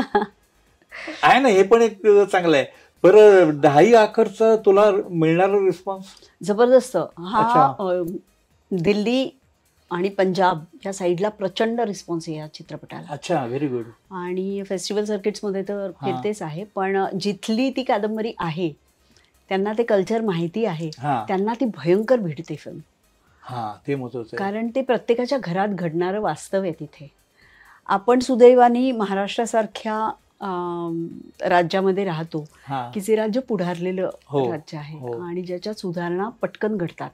आहे ना. हे पण एक चांगलं आहे. बरं, दहाई आखरचा तुला मिळणारा रिस्पॉन्स जबरदस्त. हा दिल्ली आणि पंजाब या साईडला प्रचंड रिस्पॉन्स आहे या चित्रपटाला. अच्छा, व्हेरी गुड. आणि फेस्टिवल सर्किट्समध्ये तर फिरतेच आहे, पण जिथली ती कादंबरी आहे त्यांना ते कल्चर माहिती आहे, त्यांना ती भयंकर भेटते फिल्म. ते महत्त्वाचं, कारण ते प्रत्येकाच्या घरात घडणारं वास्तव आहे तिथे. आपण सुदैवाने महाराष्ट्रासारख्या राज्यामध्ये राहतो की जे राज्य पुढारलेलं राज्य आहे आणि ज्याच्यात सुधारणा पटकन घडतात.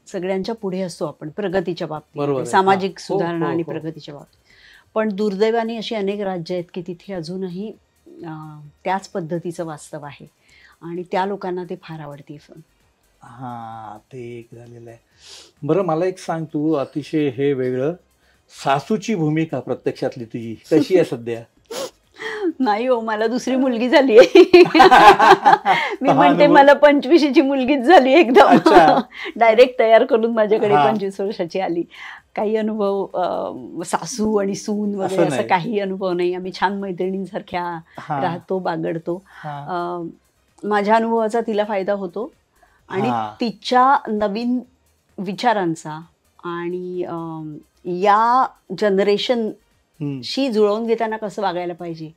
सगळ्यांच्या पुढे असतो आपण प्रगतीच्या बाबतीत, सामाजिक सुधारणा आणि प्रगतीच्या बाबतीत. पण दुर्दैवाने अशी अनेक राज्य आहेत की तिथे अजूनही त्याच पद्धतीचं वास्तव आहे आणि त्या लोकांना ते फार आवडते फिल्म. ते एक झालेलं आहे. बरं, मला एक सांग, तू अतिशय हे वेगळं, सासूची भूमिका प्रत्यक्षातली तुझी कशी आहे सध्या? नाही हो, मला दुसरी मुलगी झाली आहे. मी म्हणते मला 25ची मुलगीच झाली एकदम. डायरेक्ट तयार करून माझ्याकडे 25 वर्षाची आली. काही अनुभव सासू आणि सून वगैरे असं काही अनुभव नाही. आम्ही छान मैत्रिणींसारख्या राहतो, बागडतो. माझ्या अनुभवाचा तिला फायदा होतो आणि तिच्या नवीन विचारांचा आणि या जनरेशनशी जुळवून घेताना कसं वागायला पाहिजे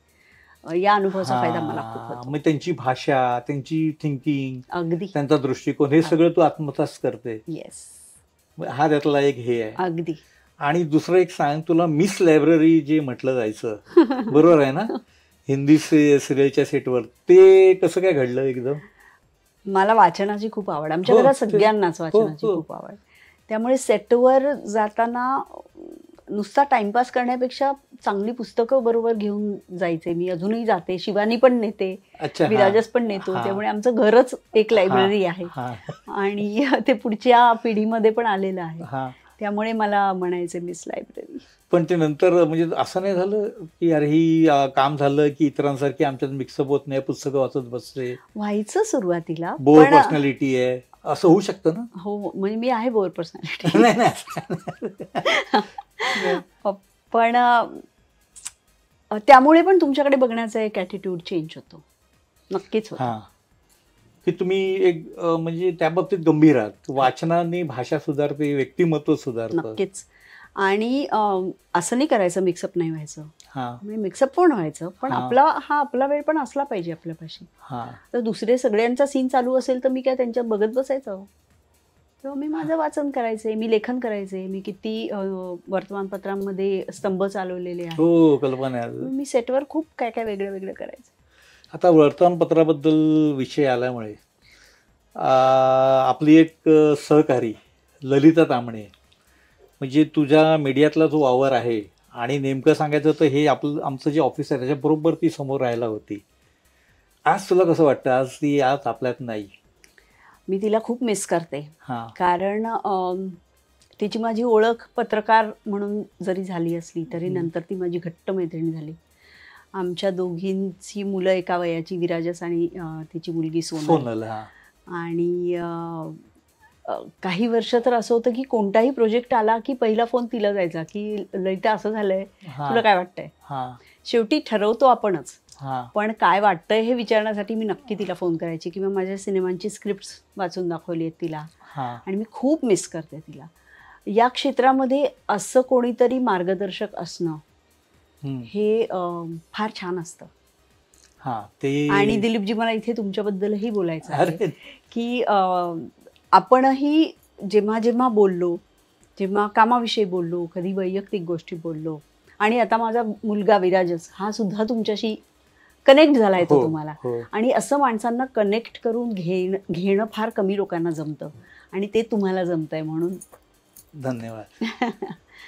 या अनुभवाचा फायदा मला खूप होतो. मग त्यांची भाषा, त्यांची थिंकिंग, अगदी त्यांचा दृष्टिकोन, हे सगळं तू आत्मसात करते. येस, हा त्यातला एक हे आहे. अगदी. आणि दुसरं एक सांग, तुला मिस लायब्ररी जे म्हटलं जायचं, बरोबर आहे ना, हिंदी सिरियलच्या सेटवर, ते कसं काय घडलं एकदम? मला वाचनाची खूप आवड, आमच्या घरात सगळ्यांनाच वाचनाची खूप आवड. त्यामुळे सेटवर जाताना नुसता टाइमपास करण्यापेक्षा चांगली पुस्तकं बरोबर घेऊन जायचे. मी अजूनही जाते, शिवानी पण नेते, विराजस पण नेतो. त्यामुळे आमचं घरच एक लायब्ररी आहे आणि ते पुढच्या पिढीमध्ये पण आलेलं आहे. त्यामुळे मला म्हणायचं मिस लायब्ररी. पण ते नंतर म्हणजे असं नाही झालं की अरे ही काम झालं की इतरांसारखी आमच्यात मिक्सअप होत नाही, पुस्तकं वाचत बसते? व्हायचं सुरुवातीला, बोर पर्सनॅलिटी आहे असं होऊ शकतं ना? हो, म्हणजे मी आहे बोर पर्सनॅलिटी. पण त्यामुळे पण तुमच्याकडे बघण्याचा एक ॲटिट्यूड चेंज होतो, नक्कीच होतो. की तुम्ही एक म्हणजे त्या बाबतीत गंभीर आहात. वाचनाने भाषा सुधारते, व्यक्तिमत्व सुधारतं. नक्कीच. आणि असं नाही करायचं, मिक्सअप नाही व्हायचं. म्हणजे मिक्सअप पण व्हायचं, पण आपला वेळ पण असला पाहिजे आपल्यापाशी. तर दुसरे सगळ्यांचा सीन चालू असेल तर मी काय त्यांच्या बघत बसायचं? तेव्हा मी माझं वाचन करायचे, मी लेखन करायचे, मी किती वर्तमानपत्रांमध्ये स्तंभ चालवलेले आहेत. हो, कल्पना. मी सेटवर खूप काय काय वेगळं वेगळं करायचं. आता वर्तमानपत्राबद्दल विषय आल्यामुळे आपली एक सहकारी ललिता तांबणे, म्हणजे तुझ्या मीडियातला जो वावर आहे, आणि नेमकं सांगायचं तर हे आमचं जे ऑफिस आहे त्याच्याबरोबर ती समोर राहायला होती. आज तुला कसं वाटतं, आज ती आज आपल्यात नाही? मी तिला खूप मिस करते, कारण तिची माझी ओळख पत्रकार म्हणून जरी झाली असली तरी नंतर ती माझी घट्ट मैत्रीण झाली. आमच्या दोघींची मुलं एका वयाची, विराजस आणि तिची मुलगी सोनल. आणि काही वर्ष तर असं होतं की कोणताही प्रोजेक्ट आला की पहिला फोन तिला जायचा की ललिता असं झालंय, तुला काय वाटतंय. शेवटी ठरवतो आपणच, पण काय वाटतंय हे विचारण्यासाठी मी नक्की तिला फोन करायची किंवा माझ्या सिनेमांची स्क्रिप्ट वाचून दाखवली आहेत तिला. आणि मी खूप मिस करते तिला. या क्षेत्रामध्ये असं कोणीतरी मार्गदर्शक असणं हे फार छान असतं. आणि दिलीपजी, मला इथे तुमच्याबद्दलही बोलायचं आहे की आपणही जेव्हा जेव्हा बोललो, जेव्हा कामाविषयी बोललो, कधी वैयक्तिक गोष्टी बोललो, आणि आता माझा मुलगा विराजस हा सुद्धा तुमच्याशी कनेक्ट झालाय तो तुम्हाला. आणि असं माणसांना कनेक्ट करून घेणं फार कमी लोकांना जमतं, आणि ते तुम्हाला जमतंय, म्हणून धन्यवाद.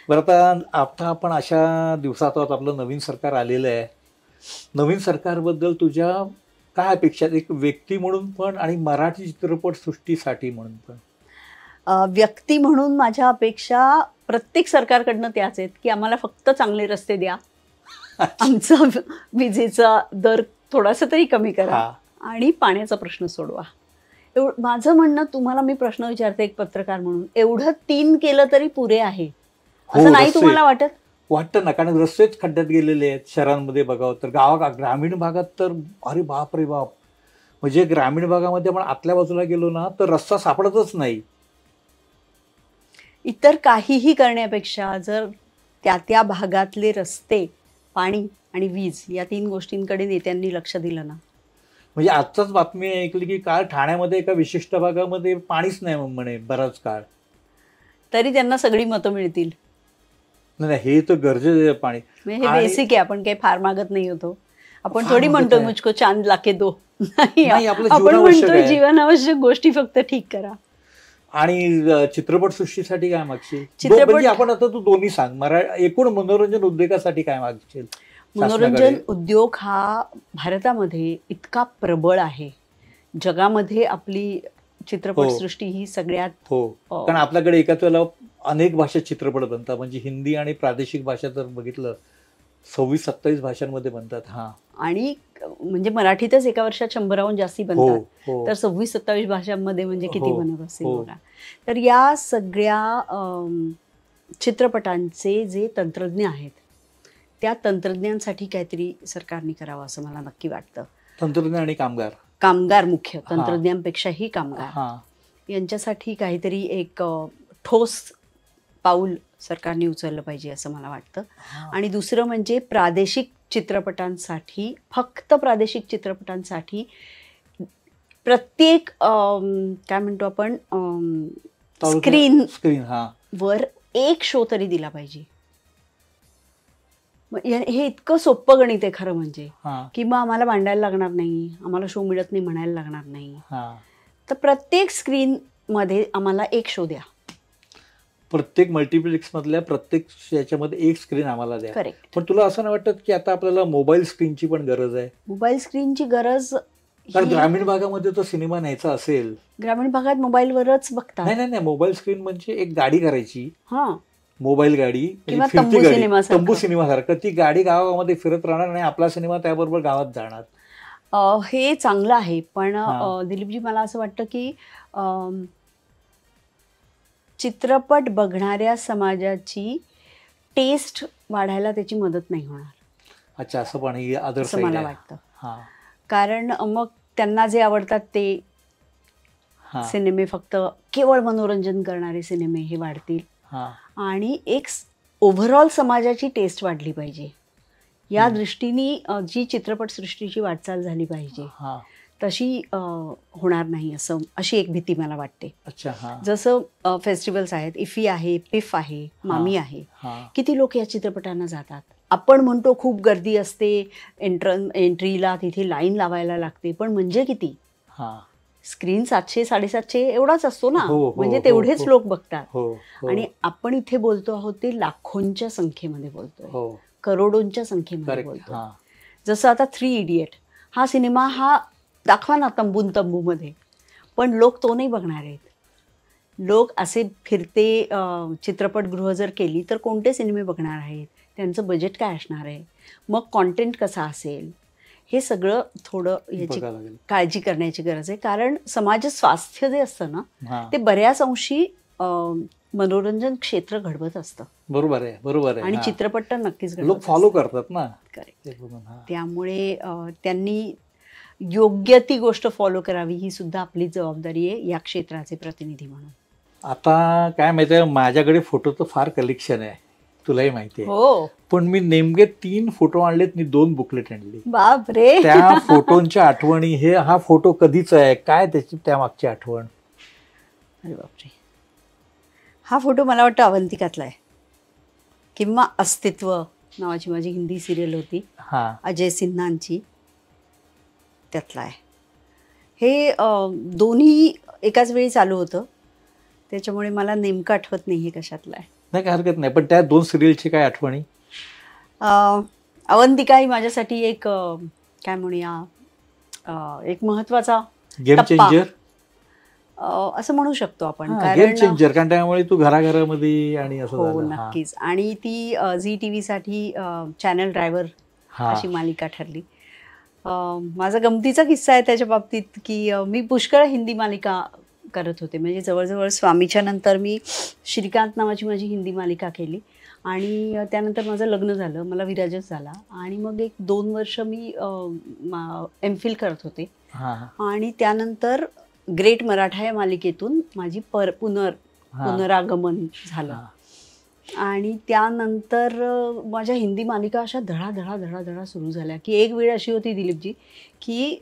बरं, आता आपण अशा दिवसात आहोत, आपलं नवीन सरकार आलेलं आहे. नवीन सरकारबद्दल तुझ्या काय अपेक्षा, एक व्यक्ती म्हणून पण आणि मराठी चित्रपट सृष्टीसाठी म्हणून पण? व्यक्ती म्हणून माझ्या अपेक्षा प्रत्येक सरकारकडनं त्याच आहेत की आम्हाला फक्त चांगले रस्ते द्या, आमचा विजेचा दर थोडासा तरी कमी करा, आणि पाण्याचा प्रश्न सोडवा. माझं म्हणणं, तुम्हाला मी प्रश्न विचारते एक पत्रकार म्हणून, एवढं 3 केलं तरी पुरे आहे असं नाही तुम्हाला वाटत? वाटतं ना, कारण रस्तेच खड्ड्यात गेलेले आहेत. शहरांमध्ये बघावं तर, ग्रामीण भागात तर अरे बाप रे बाप, म्हणजे ग्रामीण भागामध्ये आपण आतल्या बाजूला गेलो ना तर रस्ता सापडतच नाही. इतर काहीही करण्यापेक्षा जर त्या भागातले रस्ते, पाणी आणि वीज या 3 गोष्टींकडे नेत्यांनी लक्ष दिलं ना. म्हणजे आजचाच बातमी ऐकली की काल ठाण्यामध्ये एका विशिष्ट भागामध्ये पाणीच नाही म्हणे बराच काळ, तरी त्यांना सगळी मतं मिळतील. नाही, हे तर गरजेचं आहे पाणी. हे बेसिक आहे, आपण काही फार मागत नाही होतो. आपण थोडी म्हणतो मुझको चांद लाके दो, आपण म्हणतो जीवनावश्यक गोष्टी फक्त ठीक करा. आणि चित्रपट सृष्टीसाठी काय मागशील? म्हणजे आपण आता तू दोन्ही सांग, एकूण मनोरंजन उद्योगासाठी काय मागशील? मनोरंजन उद्योग हा भारतामध्ये इतका प्रबळ आहे, जगामध्ये आपली चित्रपटसृष्टी ही सगळ्यात. कारण आपल्याकडे एकाच वेळेला अनेक भाषेत चित्रपट बनतात, म्हणजे हिंदी आणि प्रादेशिक भाषा जर बघितलं 26-27 भाषांमध्ये बनतात. आणि म्हणजे मराठीतच एका वर्षात 100हून जास्ती बनतात, तर 26-27 भाषांमध्ये म्हणजे किती बनत असेल बघा. तर या सगळ्या चित्रपटांचे जे तंत्रज्ञ आहेत, त्या तंत्रज्ञांसाठी काहीतरी सरकारने करावं असं मला नक्की वाटतं. तंत्रज्ञ आणि कामगार मुख्य, तंत्रज्ञांपेक्षाही कामगार, यांच्यासाठी काहीतरी एक ठोस पाऊल सरकारने उचललं पाहिजे असं मला वाटतं. आणि दुसरं म्हणजे प्रादेशिक चित्रपटांसाठी, फक्त प्रादेशिक चित्रपटांसाठी प्रत्येक काय म्हणतो आपण, स्क्रीन वर एक शो तरी दिला पाहिजे. हे इतकं सोपं गणित आहे खरं म्हणजे, की मग आम्हाला भांडायला लागणार नाही, आम्हाला शो मिळत नाही म्हणायला लागणार नाही. तर प्रत्येक स्क्रीन मध्ये आम्हाला एक शो द्या, प्रत्येक मल्टिप्लेक्स मधल्या प्रत्येक याच्यामध्ये एक स्क्रीन आम्हाला द्या. करेक्ट. पण तुला असं नाही वाटत की आता आपल्याला मोबाईल स्क्रीनची पण गरज आहे? मोबाईल स्क्रीनची गरज, कारण ग्रामीण भागामध्ये तो सिनेमा न्यायचा असेल, ग्रामीण भागात मोबाईलवरच बघतात. नाही, मोबाईल स्क्रीन म्हणजे एक गाडी करायची, मोबाईल गाडी किंवा तंबू सिनेमा सारखं, ती गाडी गावामध्ये फिरत राहणार आणि आपला सिनेमा त्याबरोबर गावात जाणार. हे चांगलं आहे, पण दिलीपजी मला असं वाटतं की चित्रपट बघणाऱ्या समाजाची टेस्ट वाढायला त्याची मदत नाही होणार. अच्छा, असं पण असं मला वाटतं. कारण मग त्यांना जे आवडतात ते सिनेमे, फक्त केवळ मनोरंजन करणारे सिनेमे हे वाढतील, आणि एक ओव्हरऑल समाजाची टेस्ट वाढली पाहिजे या दृष्टीने जी चित्रपटसृष्टीची वाटचाल झाली पाहिजे तशी होणार नाही अशी एक भीती मला वाटते. जसं फेस्टिवल्स आहेत, इफी आहे, पिफ आहे, मामी आहे, किती लोक या चित्रपटांना जातात. आपण म्हणतो खूप गर्दी असते, एंट्रीला तिथे लाईन लावायला लागते, पण म्हणजे किती, स्क्रीन 700-750 एवढाच असतो ना, म्हणजे तेवढेच लोक बघतात. आणि आपण इथे बोलतो आहोत ते लाखोंच्या संख्येमध्ये बोलतोय, करोडोंच्या संख्येमध्ये बोलतोय. जसं आता 3 इडियट हा सिनेमा हा दाखवा ना तंबूमध्ये, पण लोक तो नाही बघणार आहेत. लोक असे फिरते चित्रपटगृह जर केली तर कोणते सिनेमे बघणार आहेत, त्यांचं बजेट काय असणार आहे, मग कॉन्टेंट कसा असेल, हे सगळं थोडं याची काळजी करण्याची गरज आहे. कारण समाज स्वास्थ्य जे असतं ना ते बऱ्याच अंशी मनोरंजन क्षेत्र घडवत असतं. बरोबर आहे. आणि चित्रपट तर नक्कीच लोक फॉलो करतात ना. त्यामुळे त्यांनी योग्य ती गोष्ट फॉलो करावी, ही सुद्धा आपली जबाबदारी आहे या क्षेत्राचे प्रतिनिधी म्हणून. आता काय माहिती आहे, माझ्याकडे फोटोचं फार कलेक्शन आहे, तुलाही माहिती आहे. हो, पण मी नेमके 3 फोटो आणलेत, मी 2 बुकलेट आणली. बापरे. त्या फोटोंच्या आठवणी, हा फोटो कधीच आहे, काय त्याची त्या मागची आठवण. अरे बापरे. हा फोटो मला वाटतं अवंतिकातला आहे, किंवा अस्तित्व नावाची माझी हिंदी सिरियल होती अजय सिन्हांची, त्यातला आहे. हे दोन्ही एकाच वेळी चालू होतं, त्याच्यामुळे मला नेमकं आठवत नाही हे कशातलं आहे. नाही, काय हरकत नाही. पण त्या 2 सिरियलची काय आठवणी? अवंतिका ही माझ्यासाठी एक काय म्हणूया, एक महत्वाचा गेम चेंजर असं म्हणू शकतो आपण. गेम चेंजर, कारण त्यामुळे तू घराघरामध्ये आणि असं. हो, नक्कीच. आणि ती झी TV साठी चॅनल ड्रायव्हर अशी मालिका ठरली. माझा गमतीचा किस्सा आहे त्याच्या बाबतीत की मी पुष्कळ हिंदी मालिका करत होते. म्हणजे जवळजवळ स्वामीच्या नंतर मी श्रीकांत नावाची माझी हिंदी मालिका केली, आणि त्यानंतर माझं लग्न झालं, मला विराजच झाला, आणि मग 1-2 वर्ष मी MPhil करत होते. आणि त्यानंतर ग्रेट मराठा या मालिकेतून माझी पुनरागमन झालं. आणि त्यानंतर माझ्या हिंदी मालिका अशा धडा सुरू झाल्या की एक वेळ अशी होती दिलीपजी की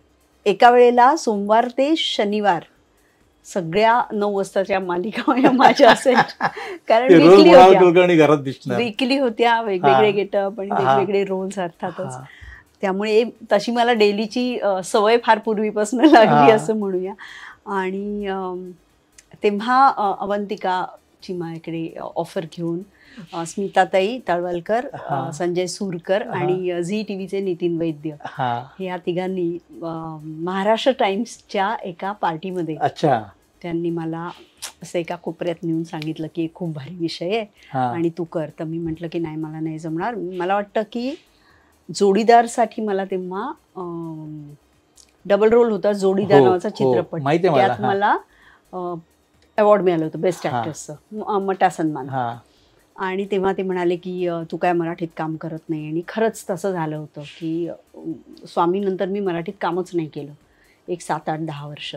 एका वेळेला सोमवार ते शनिवार सगळ्या 9 वाजताच्या मालिका माझ्या असेल, कारण वीकली होत्या, वेगवेगळे गेटअप आणि वेगवेगळे रोल्स अर्थातच. त्यामुळे तशी मला डेलीची सवय फार पूर्वीपासून लागली असं म्हणूया. आणि तेव्हा अवंतिकाची माझ्याकडे ऑफर घेऊन स्मिताताई तळवलकर, संजय सूरकर आणि झी TVचे नितीन वैद्य, हे या तिघांनी महाराष्ट्र टाइम्सच्या एका पार्टीमध्ये त्यांनी मला असं एका कोपऱ्यात नेऊन सांगितलं की खूप भारी विषय आहे आणि तू कर. तर मी म्हटलं की नाही, मला नाही जमणार. मला वाटतं की जोडीदारसाठी मला तेव्हा डबल रोल होता, जोडीदार नावाचा चित्रपट, त्यात मला अवॉर्ड मिळालं होतं बेस्ट ॲक्ट्रेसचं, मटा सन्मान. आणि तेव्हा ते म्हणाले की तू काय मराठीत काम करत नाही, आणि खरंच तसं झालं होतं की स्वामीनंतर मी मराठीत कामच नाही केलं एक 7-8-10 वर्ष.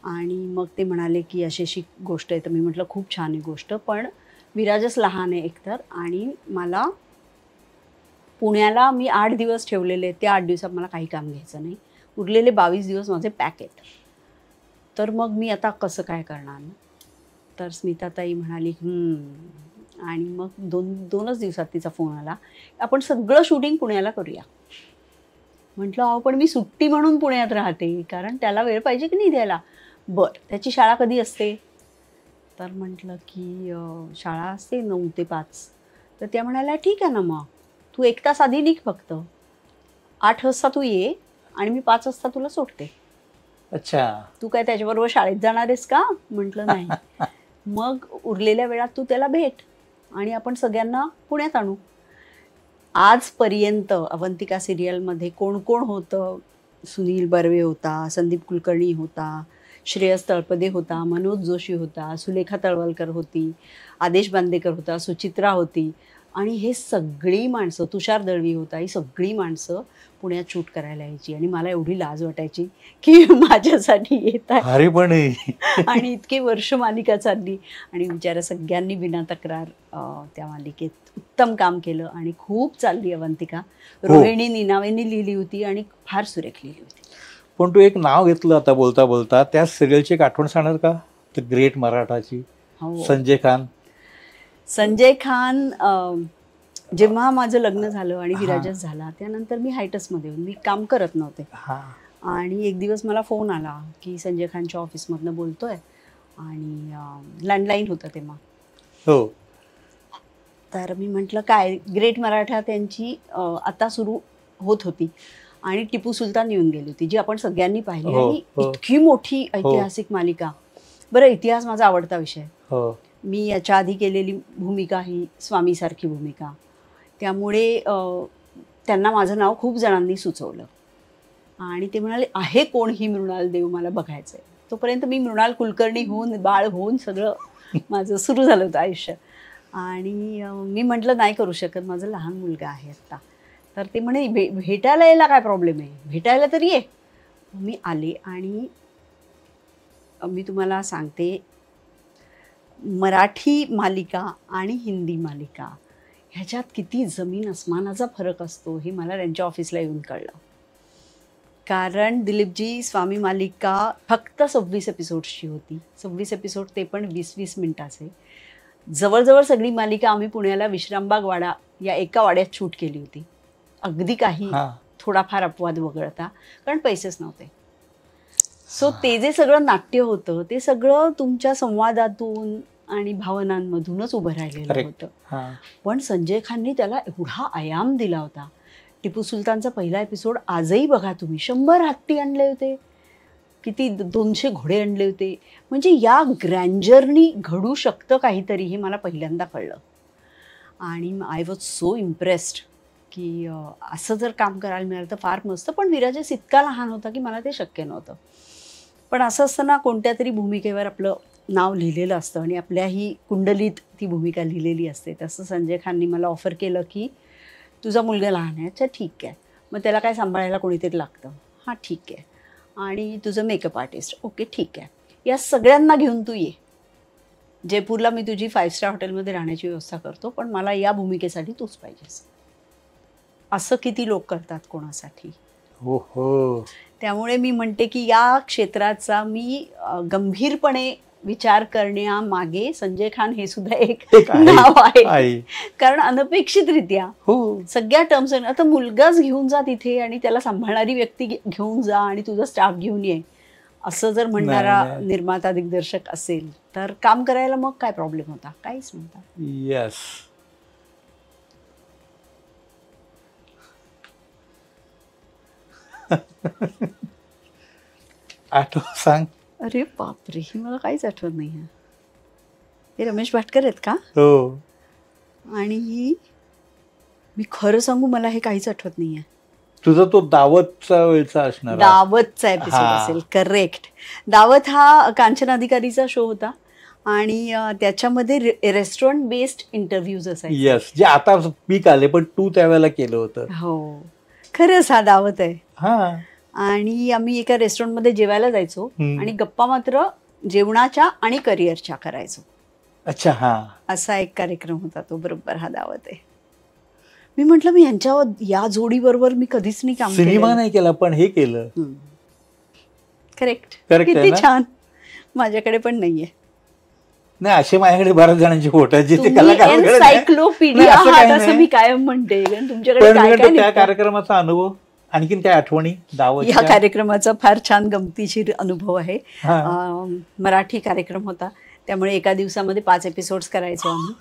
आणि मग ते म्हणाले की अशी गोष्ट आहे. तर मी म्हटलं खूप छान आहे गोष्ट, पण विराजच लहान आहे एकतर, आणि मला पुण्याला मी 8 दिवस ठेवलेले, त्या 8 दिवसात मला काही काम घ्यायचं नाही, उरलेले 22 दिवस माझे पॅक आहेत, तर मग मी आता कसं काय करणार ना. तर स्मिताताई म्हणाली आणि मग 2-2च दिवसात तिचा फोन आला, आपण सगळं शूटिंग पुण्याला करूया. म्हटलं अहो पण मी सुट्टी म्हणून पुण्यात राहते, कारण त्याला वेळ पाहिजे की नाही द्यायला. बरं, त्याची शाळा कधी असते? तर म्हटलं की शाळा असते 9 ते 5. तर त्या म्हणाल्या ठीक आहे ना, मग तू 1 तास आधी निघ, फक्त 8 वाजता तू ये आणि मी 5 वाजता तुला सोडते. तू काय त्याच्याबरोबर शाळेत जाणार आहेस का? म्हटलं नाही. मग उरलेल्या वेळात तू त्याला भेट आणि आपण सगळ्यांना पुण्यात आणू. आजपर्यंत अवंतिका सिरियलमध्ये कोण कोण होतं? सुनील बर्वे होता, संदीप कुलकर्णी होता, श्रेयस तळपदे होता, मनोज जोशी होता, सुलेखा तळवलकर होती, आदेश बांदेकर होता, सुचित्रा होती, आणि हे सगळी माणसं, तुषार दळवी होता, ही सगळी माणसं पुण्यात शूट करायला यायची आणि मला एवढी लाज वाटायची की माझ्यासाठी येत आहे पण आणि इतके वर्ष मालिका चालली आणि बिचारा सगळ्यांनी बिना तक्रार त्या मालिकेत उत्तम काम केलं आणि खूप चालली अवंतिका. रोहिणी निनावेनी लिहिली होती आणि फार सुरेख लिहिली होती. पण तू एक नाव घेतलं आता बोलता बोलता, त्या सिरियलची एक आठवण सांगणार का? द ग्रेट मराठाची. संजय खान. संजय खान जेव्हा माझं लग्न झालं आणि विराजच झाला त्यानंतर मी हायटसमध्ये मी काम करत नव्हते आणि एक दिवस मला फोन आला की संजय खानच्या ऑफिसमधनं बोलतोय आणि लँडलाईन होतं तेव्हा. हो. तर मी म्हटलं काय? ग्रेट मराठा त्यांची आता सुरू होत होती आणि टिपू सुलतान येऊन गेली होती जी आपण सगळ्यांनी पाहिली आणि इतकी मोठी ऐतिहासिक मालिका. बरं, इतिहास माझा आवडता विषय. मी याच्या आधी केलेली भूमिका ही स्वामीसारखी भूमिका, त्यामुळे त्यांना माझं नाव खूप जणांनी सुचवलं आणि ते म्हणाले आहे कोण ही मृणाल देव, मला बघायचं आहे. तोपर्यंत मी मृणाल कुलकर्णी होऊन बाळ होऊन सगळं माझं सुरू झालं होतं आयुष्य आणि मी म्हटलं नाही करू शकत, माझं लहान मुलगा आहे आत्ता. तर ते म्हणे भेटायला यायला काय प्रॉब्लेम आहे, भेटायला तरी ये. मी आले आणि मी तुम्हाला सांगते मराठी मालिका आणि हिंदी मालिका ह्याच्यात किती जमीन अस्मानाचा फरक असतो हे मला त्यांच्या ऑफिसला येऊन कळलं. कारण दिलीपजी स्वामी मालिका फक्त 26 एपिसोड्सची होती. 26 एपिसोड, ते पण 20-20 मिनिटाचे. जवळजवळ सगळी मालिका आम्ही पुण्याला विश्रामबाग वाडा या एका वाड्यात शूट केली होती. अगदी काही थोडाफार अपवाद वगळता, कारण पैसेच नव्हते. सो ते जे सगळं नाट्य होतं ते सगळं तुमच्या संवादातून आणि भावनांमधूनच उभं राहिलेलं होतं. पण संजय खाननी त्याला एवढा आयाम दिला होता. टिपू सुलतानचा पहिला एपिसोड आजही बघा तुम्ही, 100 हत्ती आणले होते, किती 200 घोडे आणले होते. म्हणजे या ग्रँजरनी घडू शकतं काहीतरी हे मला पहिल्यांदा कळलं आणि आय वॉज सो इम्प्रेस्ड की असं जर काम करायला मिळालं तर फार मस्त. पण विराजस इतका लहान होता की मला ते शक्य नव्हतं. पण असं असताना कोणत्या तरी भूमिकेवर आपलं नाव लिहिलेलं असतं आणि आपल्याही कुंडलीत ती भूमिका लिहिलेली असते. तसं संजय खाननी मला ऑफर केलं की तुझा मुलगा लहान आहे, अच्छा ठीक आहे, मग त्याला काय सांभाळायला कोणीतरी लागतं, हां ठीक आहे, आणि तुझं मेकअप आर्टिस्ट, ओके ठीक आहे, या सगळ्यांना घेऊन तू ये जयपूरला, मी तुझी 5 स्टार हॉटेलमध्ये राहण्याची व्यवस्था करतो, पण मला या भूमिकेसाठी तूच पाहिजेस. असं किती लोक करतात कोणासाठी. हो हो. त्यामुळे मी म्हणते की या क्षेत्राचा मी गंभीरपणे विचार करण्यामागे संजय खान हे सुद्धा एक नाव आहे. कारण अनपेक्षितरित्या सगळ्या टर्म्स, आता मुलगाच घेऊन जा तिथे आणि त्याला सांभाळणारी व्यक्ती घेऊन जा आणि तुझा स्टाफ घेऊन ये असं जर म्हणणारा निर्माता दिग्दर्शक असेल तर काम करायला मग काय प्रॉब्लेम होता? काहीच नव्हता. येस. आठव सांग. अरे बापरे, ही मला काहीच आठवत नाही आहे. हे रमेश भाटकर आहेत का? हो. आणि ही मी खरं सांगू मला हे काहीच आठवत नाही आहे. तुझा तो दावतचा वेळचा असणार. दावतचा एपिसोड असेल, करेक्ट. दावत हा कांचन अधिकारीचा शो होता आणि त्याच्यामध्ये रेस्टॉरंट बेस्ड इंटरव्ह्यूज असायचे. येस, जे आता पीक आले पण तू त्यावेळेला केलं होतं. हो, खरंच हा दावत आहे. हा. आणि आम्ही एका रेस्टॉरंटमध्ये जेवायला जायचो आणि गप्पा मात्र जेवणाच्या आणि करिअरच्या करायचो. अच्छा. हा, असा एक कार्यक्रम होता तो. बरोबर, हा दावत आहे. मी म्हटलं मी यांच्यावर या जोडीबरोबर मी कधीच नाही काम केलं. सिनेमा नाही केला पण हे केलं. करेक्ट. किती छान. माझ्याकडे पण नाहीये. नाही, असे माझ्याकडे बऱ्याच जणांची फोटो आहेत जिथे एन्सायक्लोपीडिया असं मी कायम म्हणते. तुमच्याकडे त्या कार्यक्रमाचा अनुभव, आणखीन काय आठवणी? दावत या कार्यक्रमाचा फार छान गमतीशीर अनुभव आहे. मराठी कार्यक्रम होता त्यामुळे एका दिवसामध्ये 5 एपिसोड्स करायचो आम्ही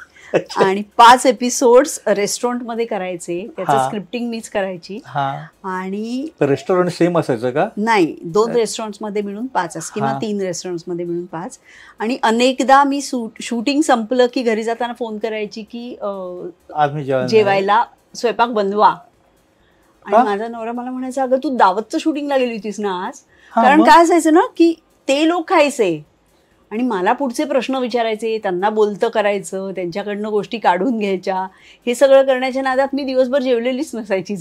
आणि 5 एपिसोड्स रेस्टॉरंटमध्ये करायचे. त्याचं स्क्रिप्टिंग मीच करायची. आणि रेस्टॉरंट सेम असायचं का? नाही, 2 रेस्टॉरंट्समध्ये मिळून 5 किंवा 3 रेस्टॉरंट्समध्ये मिळून 5. आणि अनेकदा मी शूटिंग संपलं की घरी जाताना फोन करायची की जेवायला स्वयंपाक बनवा. आणि माझा नवरा मला म्हणायचा अगं तू दावतचं शूटिंगला गेली होतीस ना आज. कारण काय असायचं ना की ते लोक खायचे आणि मला पुढचे प्रश्न विचारायचे, त्यांना बोलतं करायचं, त्यांच्याकडनं गोष्टी काढून घ्यायच्या, हे सगळं करण्याच्या नादात मी दिवसभर जेवलेलीच नसायची.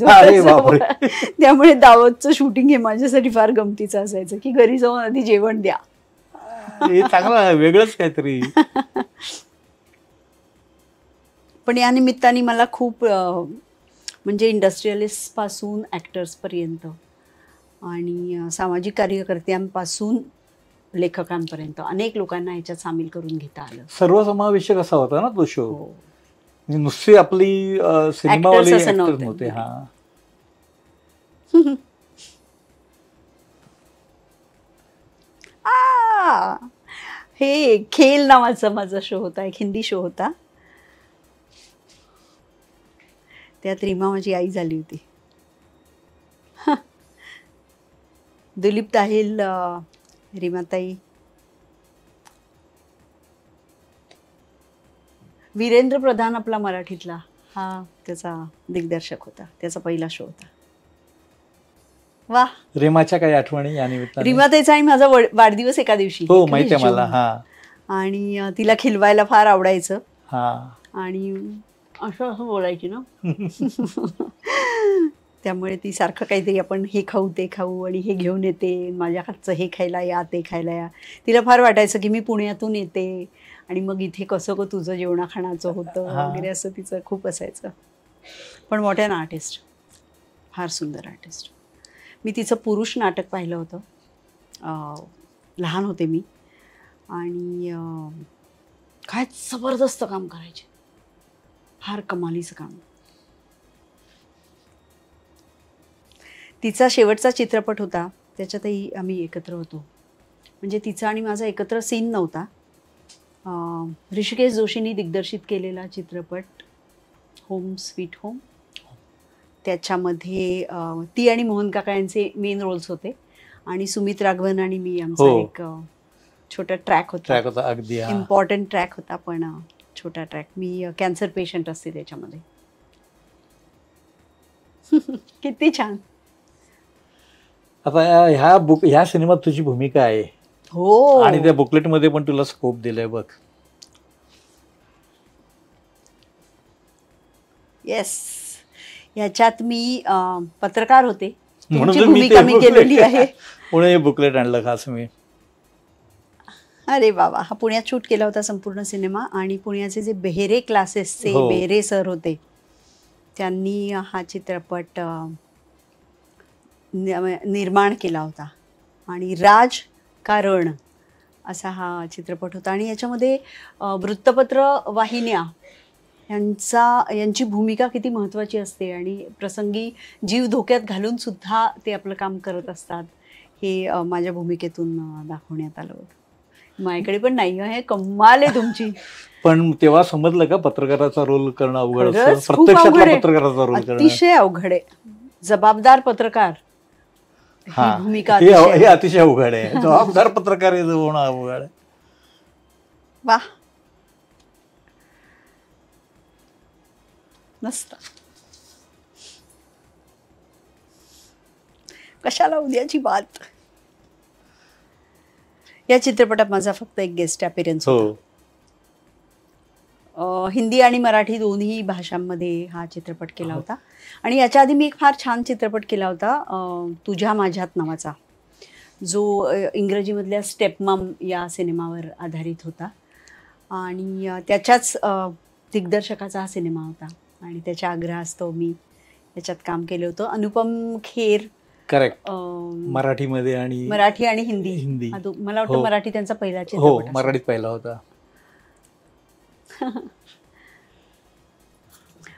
त्यामुळे दावतचं शूटिंग हे माझ्यासाठी फार गमतीचं असायचं की घरी जाऊन आधी जेवण द्या. चांगलं वेगळंच काहीतरी. पण या निमित्ताने मला खूप म्हणजे इंडस्ट्रियलिस्ट पासून ॲक्टर्सपर्यंत आणि सामाजिक कार्यकर्त्यांपासून लेखकांपर्यंत अनेक लोकांना ह्याच्यात सामील करून घेता आलं. सर्वसमावेशक असा होता ना तो शो. नुसती आपली सिनेमावाले ऍक्टर्स नव्हते. हा हे खेल नावाचा माझा शो होता, एक हिंदी शो होता. त्यात रीमा माझी आई झाली होती. दिलीप ताहिल, रीमाताई, वीरेंद्र प्रधान आपला मराठीतला, हा त्याचा दिग्दर्शक होता. त्याचा पहिला शो होता. वा. रीमाच्या काही आठवणी या निमित्ताने? रीमाताईचा आणि माझा वाढदिवस एका दिवशी. हो माहिती आहे मला. हा. आणि तिला खिलवायला फार आवडायचं. हा. आणि असं असं बोलायची ना. त्यामुळे ती सारखं काहीतरी आपण हे खाऊ ते खाऊ आणि हे घेऊन येते, माझ्या हातचं हे खायला या ते खायला या. तिला फार वाटायचं की मी पुण्यातून येते आणि मग इथे कसं ग तुझं जेवणाखाणाचं होतं वगैरे, असं तिचं खूप असायचं. पण व्हॉट अन आर्टिस्ट, फार सुंदर आर्टिस्ट. मी तिचं पुरुष नाटक पाहिलं होतं, लहान होते मी. आणि काय जबरदस्त काम करायचे, फार कमालीचं काम. तिचा शेवटचा चित्रपट होता, त्याच्यातही आम्ही एकत्र होतो. म्हणजे तिचा आणि माझा एकत्र सीन नव्हता. ऋषिकेश जोशींनी दिग्दर्शित केलेला चित्रपट होम स्वीट होम, त्याच्यामध्ये ती आणि मोहन काका यांचे मेन रोल्स होते. आणि सुमित राघवन आणि मी आमचा एक छोटा ट्रॅक होता. अगदी इम्पॉर्टंट ट्रॅक होता, पण छोटा ट्रॅक. मी कॅन्सर पेशंट असते त्याच्यामध्ये. किती छान. आता ह्या सिनेमात तुझी भूमिका आहे. हो. आणि त्या बुकलेटमध्ये पण तुला स्कोप दिलाय बघ. येस. याच्यात मी पत्रकार होते, तुमची भूमिका मी केलेली आहे. पुणे बुकलेट आणलं खास मी. अरे बाबा, हा पुण्यात शूट केला होता संपूर्ण सिनेमा. आणि पुण्याचे जे बेहेरे क्लासेसचे बेहेरे सर होते, त्यांनी हा चित्रपट निर्माण केला होता. आणि राजकारण असा हा चित्रपट होता. आणि याच्यामध्ये वृत्तपत्र वाहिन्या यांची भूमिका किती महत्त्वाची असते आणि प्रसंगी जीव धोक्यात घालून सुद्धा ते आपलं काम करत असतात, हे माझ्या भूमिकेतून दाखवण्यात आलं होतं. माझ्याकडे पण नाही आहे, कमाल आहे तुमची. पण तेव्हा समजलं का पत्रकाराचा रोल करणं अवघड असतं? प्रत्यक्षातला पत्रकाराचा रोल अतिशय अवघड आहे. जबाबदार पत्रकार ही भूमिका हे अतिशय अवघड आहे. जबाबदार पत्रकार होणं अवघड आहे. वा, मस्त. कशाला उद्याची बात. या चित्रपटात माझा फक्त एक गेस्ट अपीअरन्स होता. हिंदी आणि मराठी दोन्ही भाषांमध्ये हा चित्रपट केला होता. आणि याच्या आधी मी एक फार छान चित्रपट केला होता, तुझ्या माझ्यात नावाचा, जो इंग्रजीमधल्या स्टेपमम या सिनेमावर आधारित होता. आणि त्याच्याच दिग्दर्शकाचा हा सिनेमा होता. आणि त्याच्या आग्रहास्तव मी याच्यात काम केलं होतं. अनुपम खेर. करेक्ट. मराठीमध्ये आणि मराठी आणि हिंदी. मला वाटतं मराठी त्यांचा पहिला चित्रपट. मराठीत पहिला होता.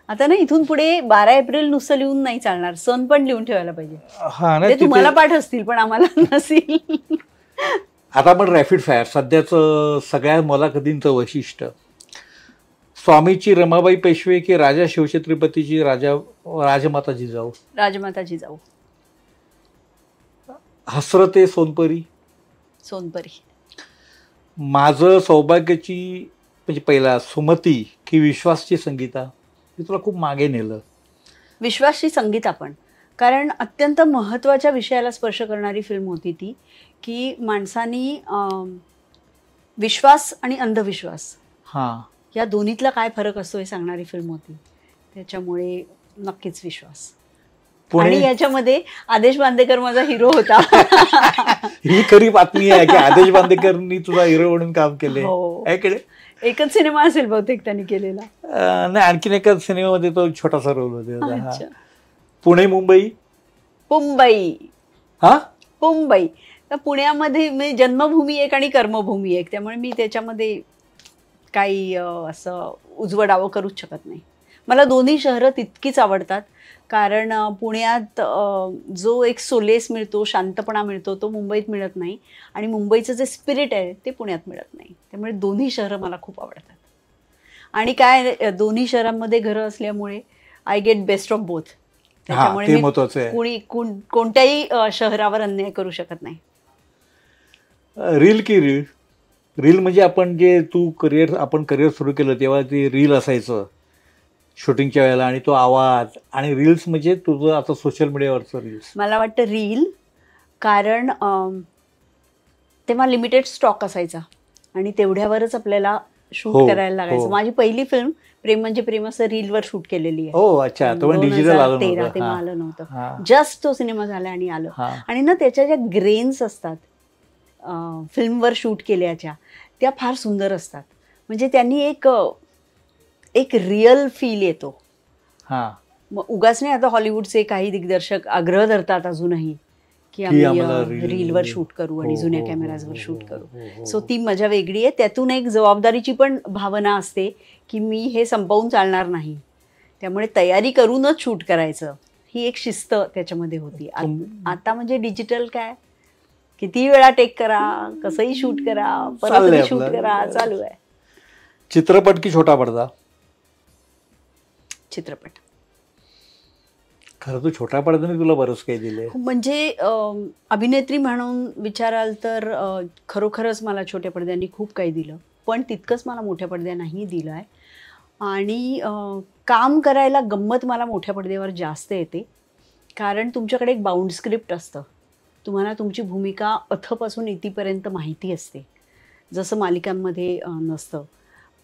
आता ना इथून पुढे 12 एप्रिल नुसतं लिहून नाही चालणार, सण पण लिहून ठेवायला पाहिजे. ते तुम्हाला पाठ असतील पण आम्हाला नसेल. आता आपण रॅपिड फायर, सध्याचं सगळ्या मुलाखतींचं वैशिष्ट्य, स्वामीची रमाबाई पेशवे की राजा शिवछत्रपतीची राजमाता जिजाऊ? राजमाता जिजाऊ. हसरते सोनपरी? सोनपरी. माझं सौभाग्याची म्हणजे पहिला सुमती की विश्वासची संगीता? मी तुला खूप मागे नेलं. विश्वासची संगीता. पण कारण अत्यंत महत्त्वाच्या विषयाला स्पर्श करणारी फिल्म होती ती, की माणसानी विश्वास आणि अंधविश्वास हां, या दोन्हीतला काय फरक असतो हे सांगणारी फिल्म होती. त्याच्यामुळे नक्कीच विश्वास. आणि पुणे याच्यामध्ये आदेश बांदेकर माझा हिरो होता. ही खरी बातमी आहे की आदेश बांदेकरनी तुझा हिरो म्हणून काम केले. हो. ऐकले एकच सिनेमा असेल बहुतेक त्यांनी केलेला. नाही, आणखीन एका सिनेमामध्ये तो छोटासा रोल होता. अच्छा. पुणे मुंबई मुंबई. हा मुंबई तर पुण्यामध्ये मी जन्मभूमी एक आणि कर्मभूमी एक, त्यामुळे मी त्याच्यामध्ये काही असं उजवं डावं करूच शकत नाही. मला दोन्ही शहरं तितकीच आवडतात, कारण पुण्यात जो एक सोलेस मिळतो, शांतपणा मिळतो, तो मुंबईत मिळत नाही. आणि मुंबईचं जे स्पिरिट आहे ते पुण्यात मिळत नाही. त्यामुळे दोन्ही शहरं मला खूप आवडतात. आणि काय, दोन्ही शहरांमध्ये घरं असल्यामुळे I get best of both. त्याच्यामुळे ते मी महत्वाचं आहे. कोणत्याही शहरावर अन्याय करू शकत नाही. रील की रील. रील म्हणजे आपण करिअर सुरू केलं तेव्हा ते रील असायचं शूटिंगच्या वेळेला, आणि तो आवाज, आणि रील्स म्हणजे तुझं आता सोशल मीडियावरचं रील्स. मला वाटतं रील, कारण तेव्हा लिमिटेड स्टॉक असायचा आणि तेवढ्यावरच आपल्याला शूट करायला लागायचं. माझी पहिली फिल्म प्रेम म्हणजे प्रेम असं रीलवर शूट केलेली आहे. हो, अच्छा. तो डिजिटल आलं 2013 तेव्हा आलं नव्हतं. जस्ट तो सिनेमा झाला आणि आलं. आणि ना त्याच्या ज्या ग्रेन्स असतात फिल्मवर शूट केल्याच्या, त्या फार सुंदर असतात. म्हणजे त्यांनी एक रिअल फील येतो. मग उगाच नाही, आता हॉलिवूडचे काही दिग्दर्शक आग्रह धरतात अजूनही की आम्ही रीलवर शूट करू आणि जुन्या कॅमेराजवर शूट करू. सो ती मजा वेगळी आहे. त्यातून एक जबाबदारीची पण भावना असते की मी हे संपवून चालणार नाही, त्यामुळे तयारी करूनच शूट करायचं, ही एक शिस्त त्याच्यामध्ये होती. आता म्हणजे डिजिटल काय, किती वेळा टेक करा, कसंही शूट करा, परत शूट करा, चालू आहे. चित्रपट की छोटा पडदा? चित्रपट. खरं तर छोटा पडद्याने तुला बरंच काही दिले. म्हणजे अभिनेत्री म्हणून विचाराल तर खरोखरच मला छोट्या पडद्यांनी खूप काही दिलं, पण तितकंच मला मोठ्या पडद्यानंही दिलं आहे. आणि काम करायला गंमत मला मोठ्या पडद्यावर जास्त येते, कारण तुमच्याकडे एक बाउंड स्क्रिप्ट असतं. तुम्हाला तुमची भूमिका अथपासून इतीपर्यंत माहिती असते, जसं मालिकांमध्ये नसतं.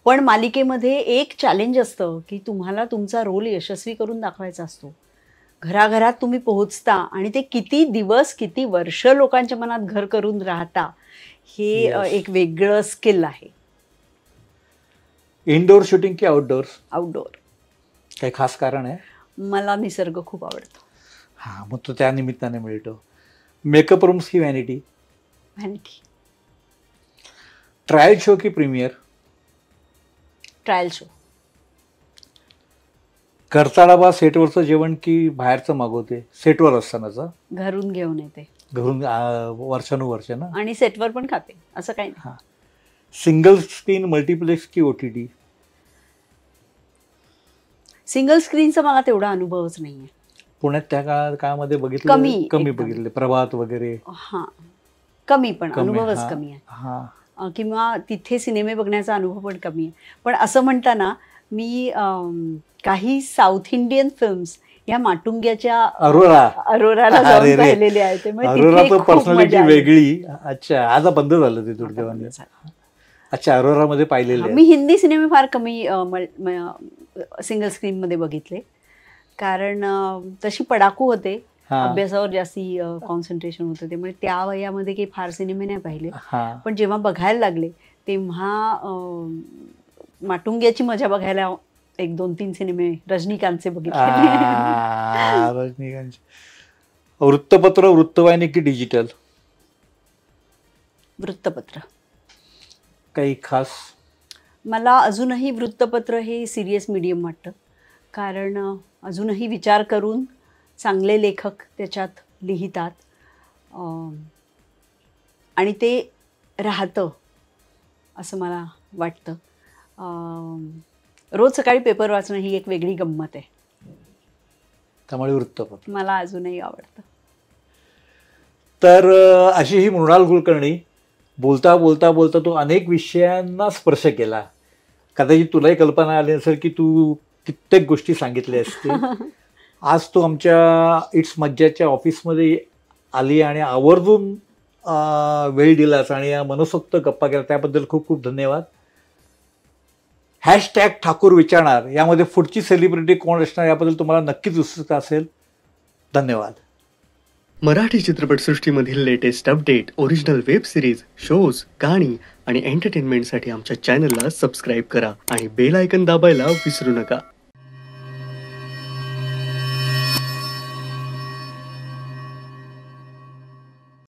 पण मालिकेमध्ये एक चॅलेंज असतं की तुम्हाला तुमचा रोल यशस्वी करून दाखवायचा असतो. घराघरात तुम्ही पोहोचता आणि ते किती दिवस, किती वर्ष लोकांच्या मनात घर करून राहता, हे एक वेगळं स्किल आहे. इनडोअर शूटिंग की आउटडोअर? आउटडोअर. काही खास कारण आहे? मला निसर्ग खूप आवडतो. हां, मग तो त्या निमित्ताने मिळतो. मेकअप रूम्स की व्हॅनिटी? व्हॅनिटी. ट्रायल शो की प्रीमियर? Trial show. करता डबा सेटवरचं जेवण की बाहेरचं मागवते? सेटवर असतानाचा? घरून घेऊन येते. घरून वर्षानुवर्ष ना? आणि सेटवर पण खाते, असं काही नाही. हां. सिंगल स्क्रीन, मल्टिप्लेक्स की OTT? सिंगल स्क्रीनचा मला तेवढा अनुभवच नाही आहे. पुण्यात त्या काळामध्ये बघितलं? कमी बघितले, प्रभात वगैरे. हां, कमी, पण अनुभवच कमी आहे. हां, किंवा तिथे सिनेमे बघण्याचा अनुभव पण कमी आहे. पण असं म्हणताना मी काही साऊथ इंडियन फिल्म्स या माटुंग्याच्या अरोराला जाऊन पाहिलेले आहेत. अरोरा पर्सनॅलिटी वेगळी. अच्छा, आता बंद झालं ते दुर्दैवाने. अच्छा, अरोरामध्ये पाहिलेले. मी हिंदी सिनेमे फार कमी सिंगल स्क्रीनमध्ये बघितले, कारण तशी पडाकू होते, अभ्यासावर जास्ती कॉन्सन्ट्रेशन होतं, त्यामुळे त्या वयामध्ये काही फार सिनेमे नाही पाहिले. पण जेव्हा बघायला लागले तेव्हा माटुंग्याची मजा बघायला 1-2-3 सिनेमे रजनीकांतचे बघितले. रजनीकांत. वृत्तपत्र, वृत्तवाहिनी की डिजिटल? वृत्तपत्र. काही खास? मला अजूनही वृत्तपत्र हे सिरियस मीडियम वाटतं, कारण अजूनही विचार करून चांगले लेखक त्याच्यात लिहितात आणि ते राहतं असं मला वाटतं. रोज सकाळी पेपर वाचणं ही एक वेगळी गंमत आहे, त्यामुळे वृत्तपत्र मला अजूनही आवडतं. तर अशी ही मृणाल कुलकर्णी बोलता बोलता बोलता तो अनेक विषयांना स्पर्श केला. कदाचित तुलाही कल्पना आली असेल की तू कित्येक गोष्टी सांगितल्या असतील. आज तू आमच्या इट्स मज्जाच्या ऑफिसमध्ये आली आणि आवर्जून वेळ दिलास आणि या मनसोक्त गप्पा केला त्याबद्दल खूप खूप धन्यवाद. # ठाकूर विचारणार यामध्ये पुढची सेलिब्रिटी कोण असणार याबद्दल तुम्हाला नक्कीच उत्सुकता असेल. धन्यवाद. मराठी चित्रपटसृष्टीमधील latest update, original web series, shows, गाणी आणि एंटरटेनमेंटसाठी आमच्या चॅनलला सबस्क्राईब करा आणि बेल आयकन दाबायला विसरू नका.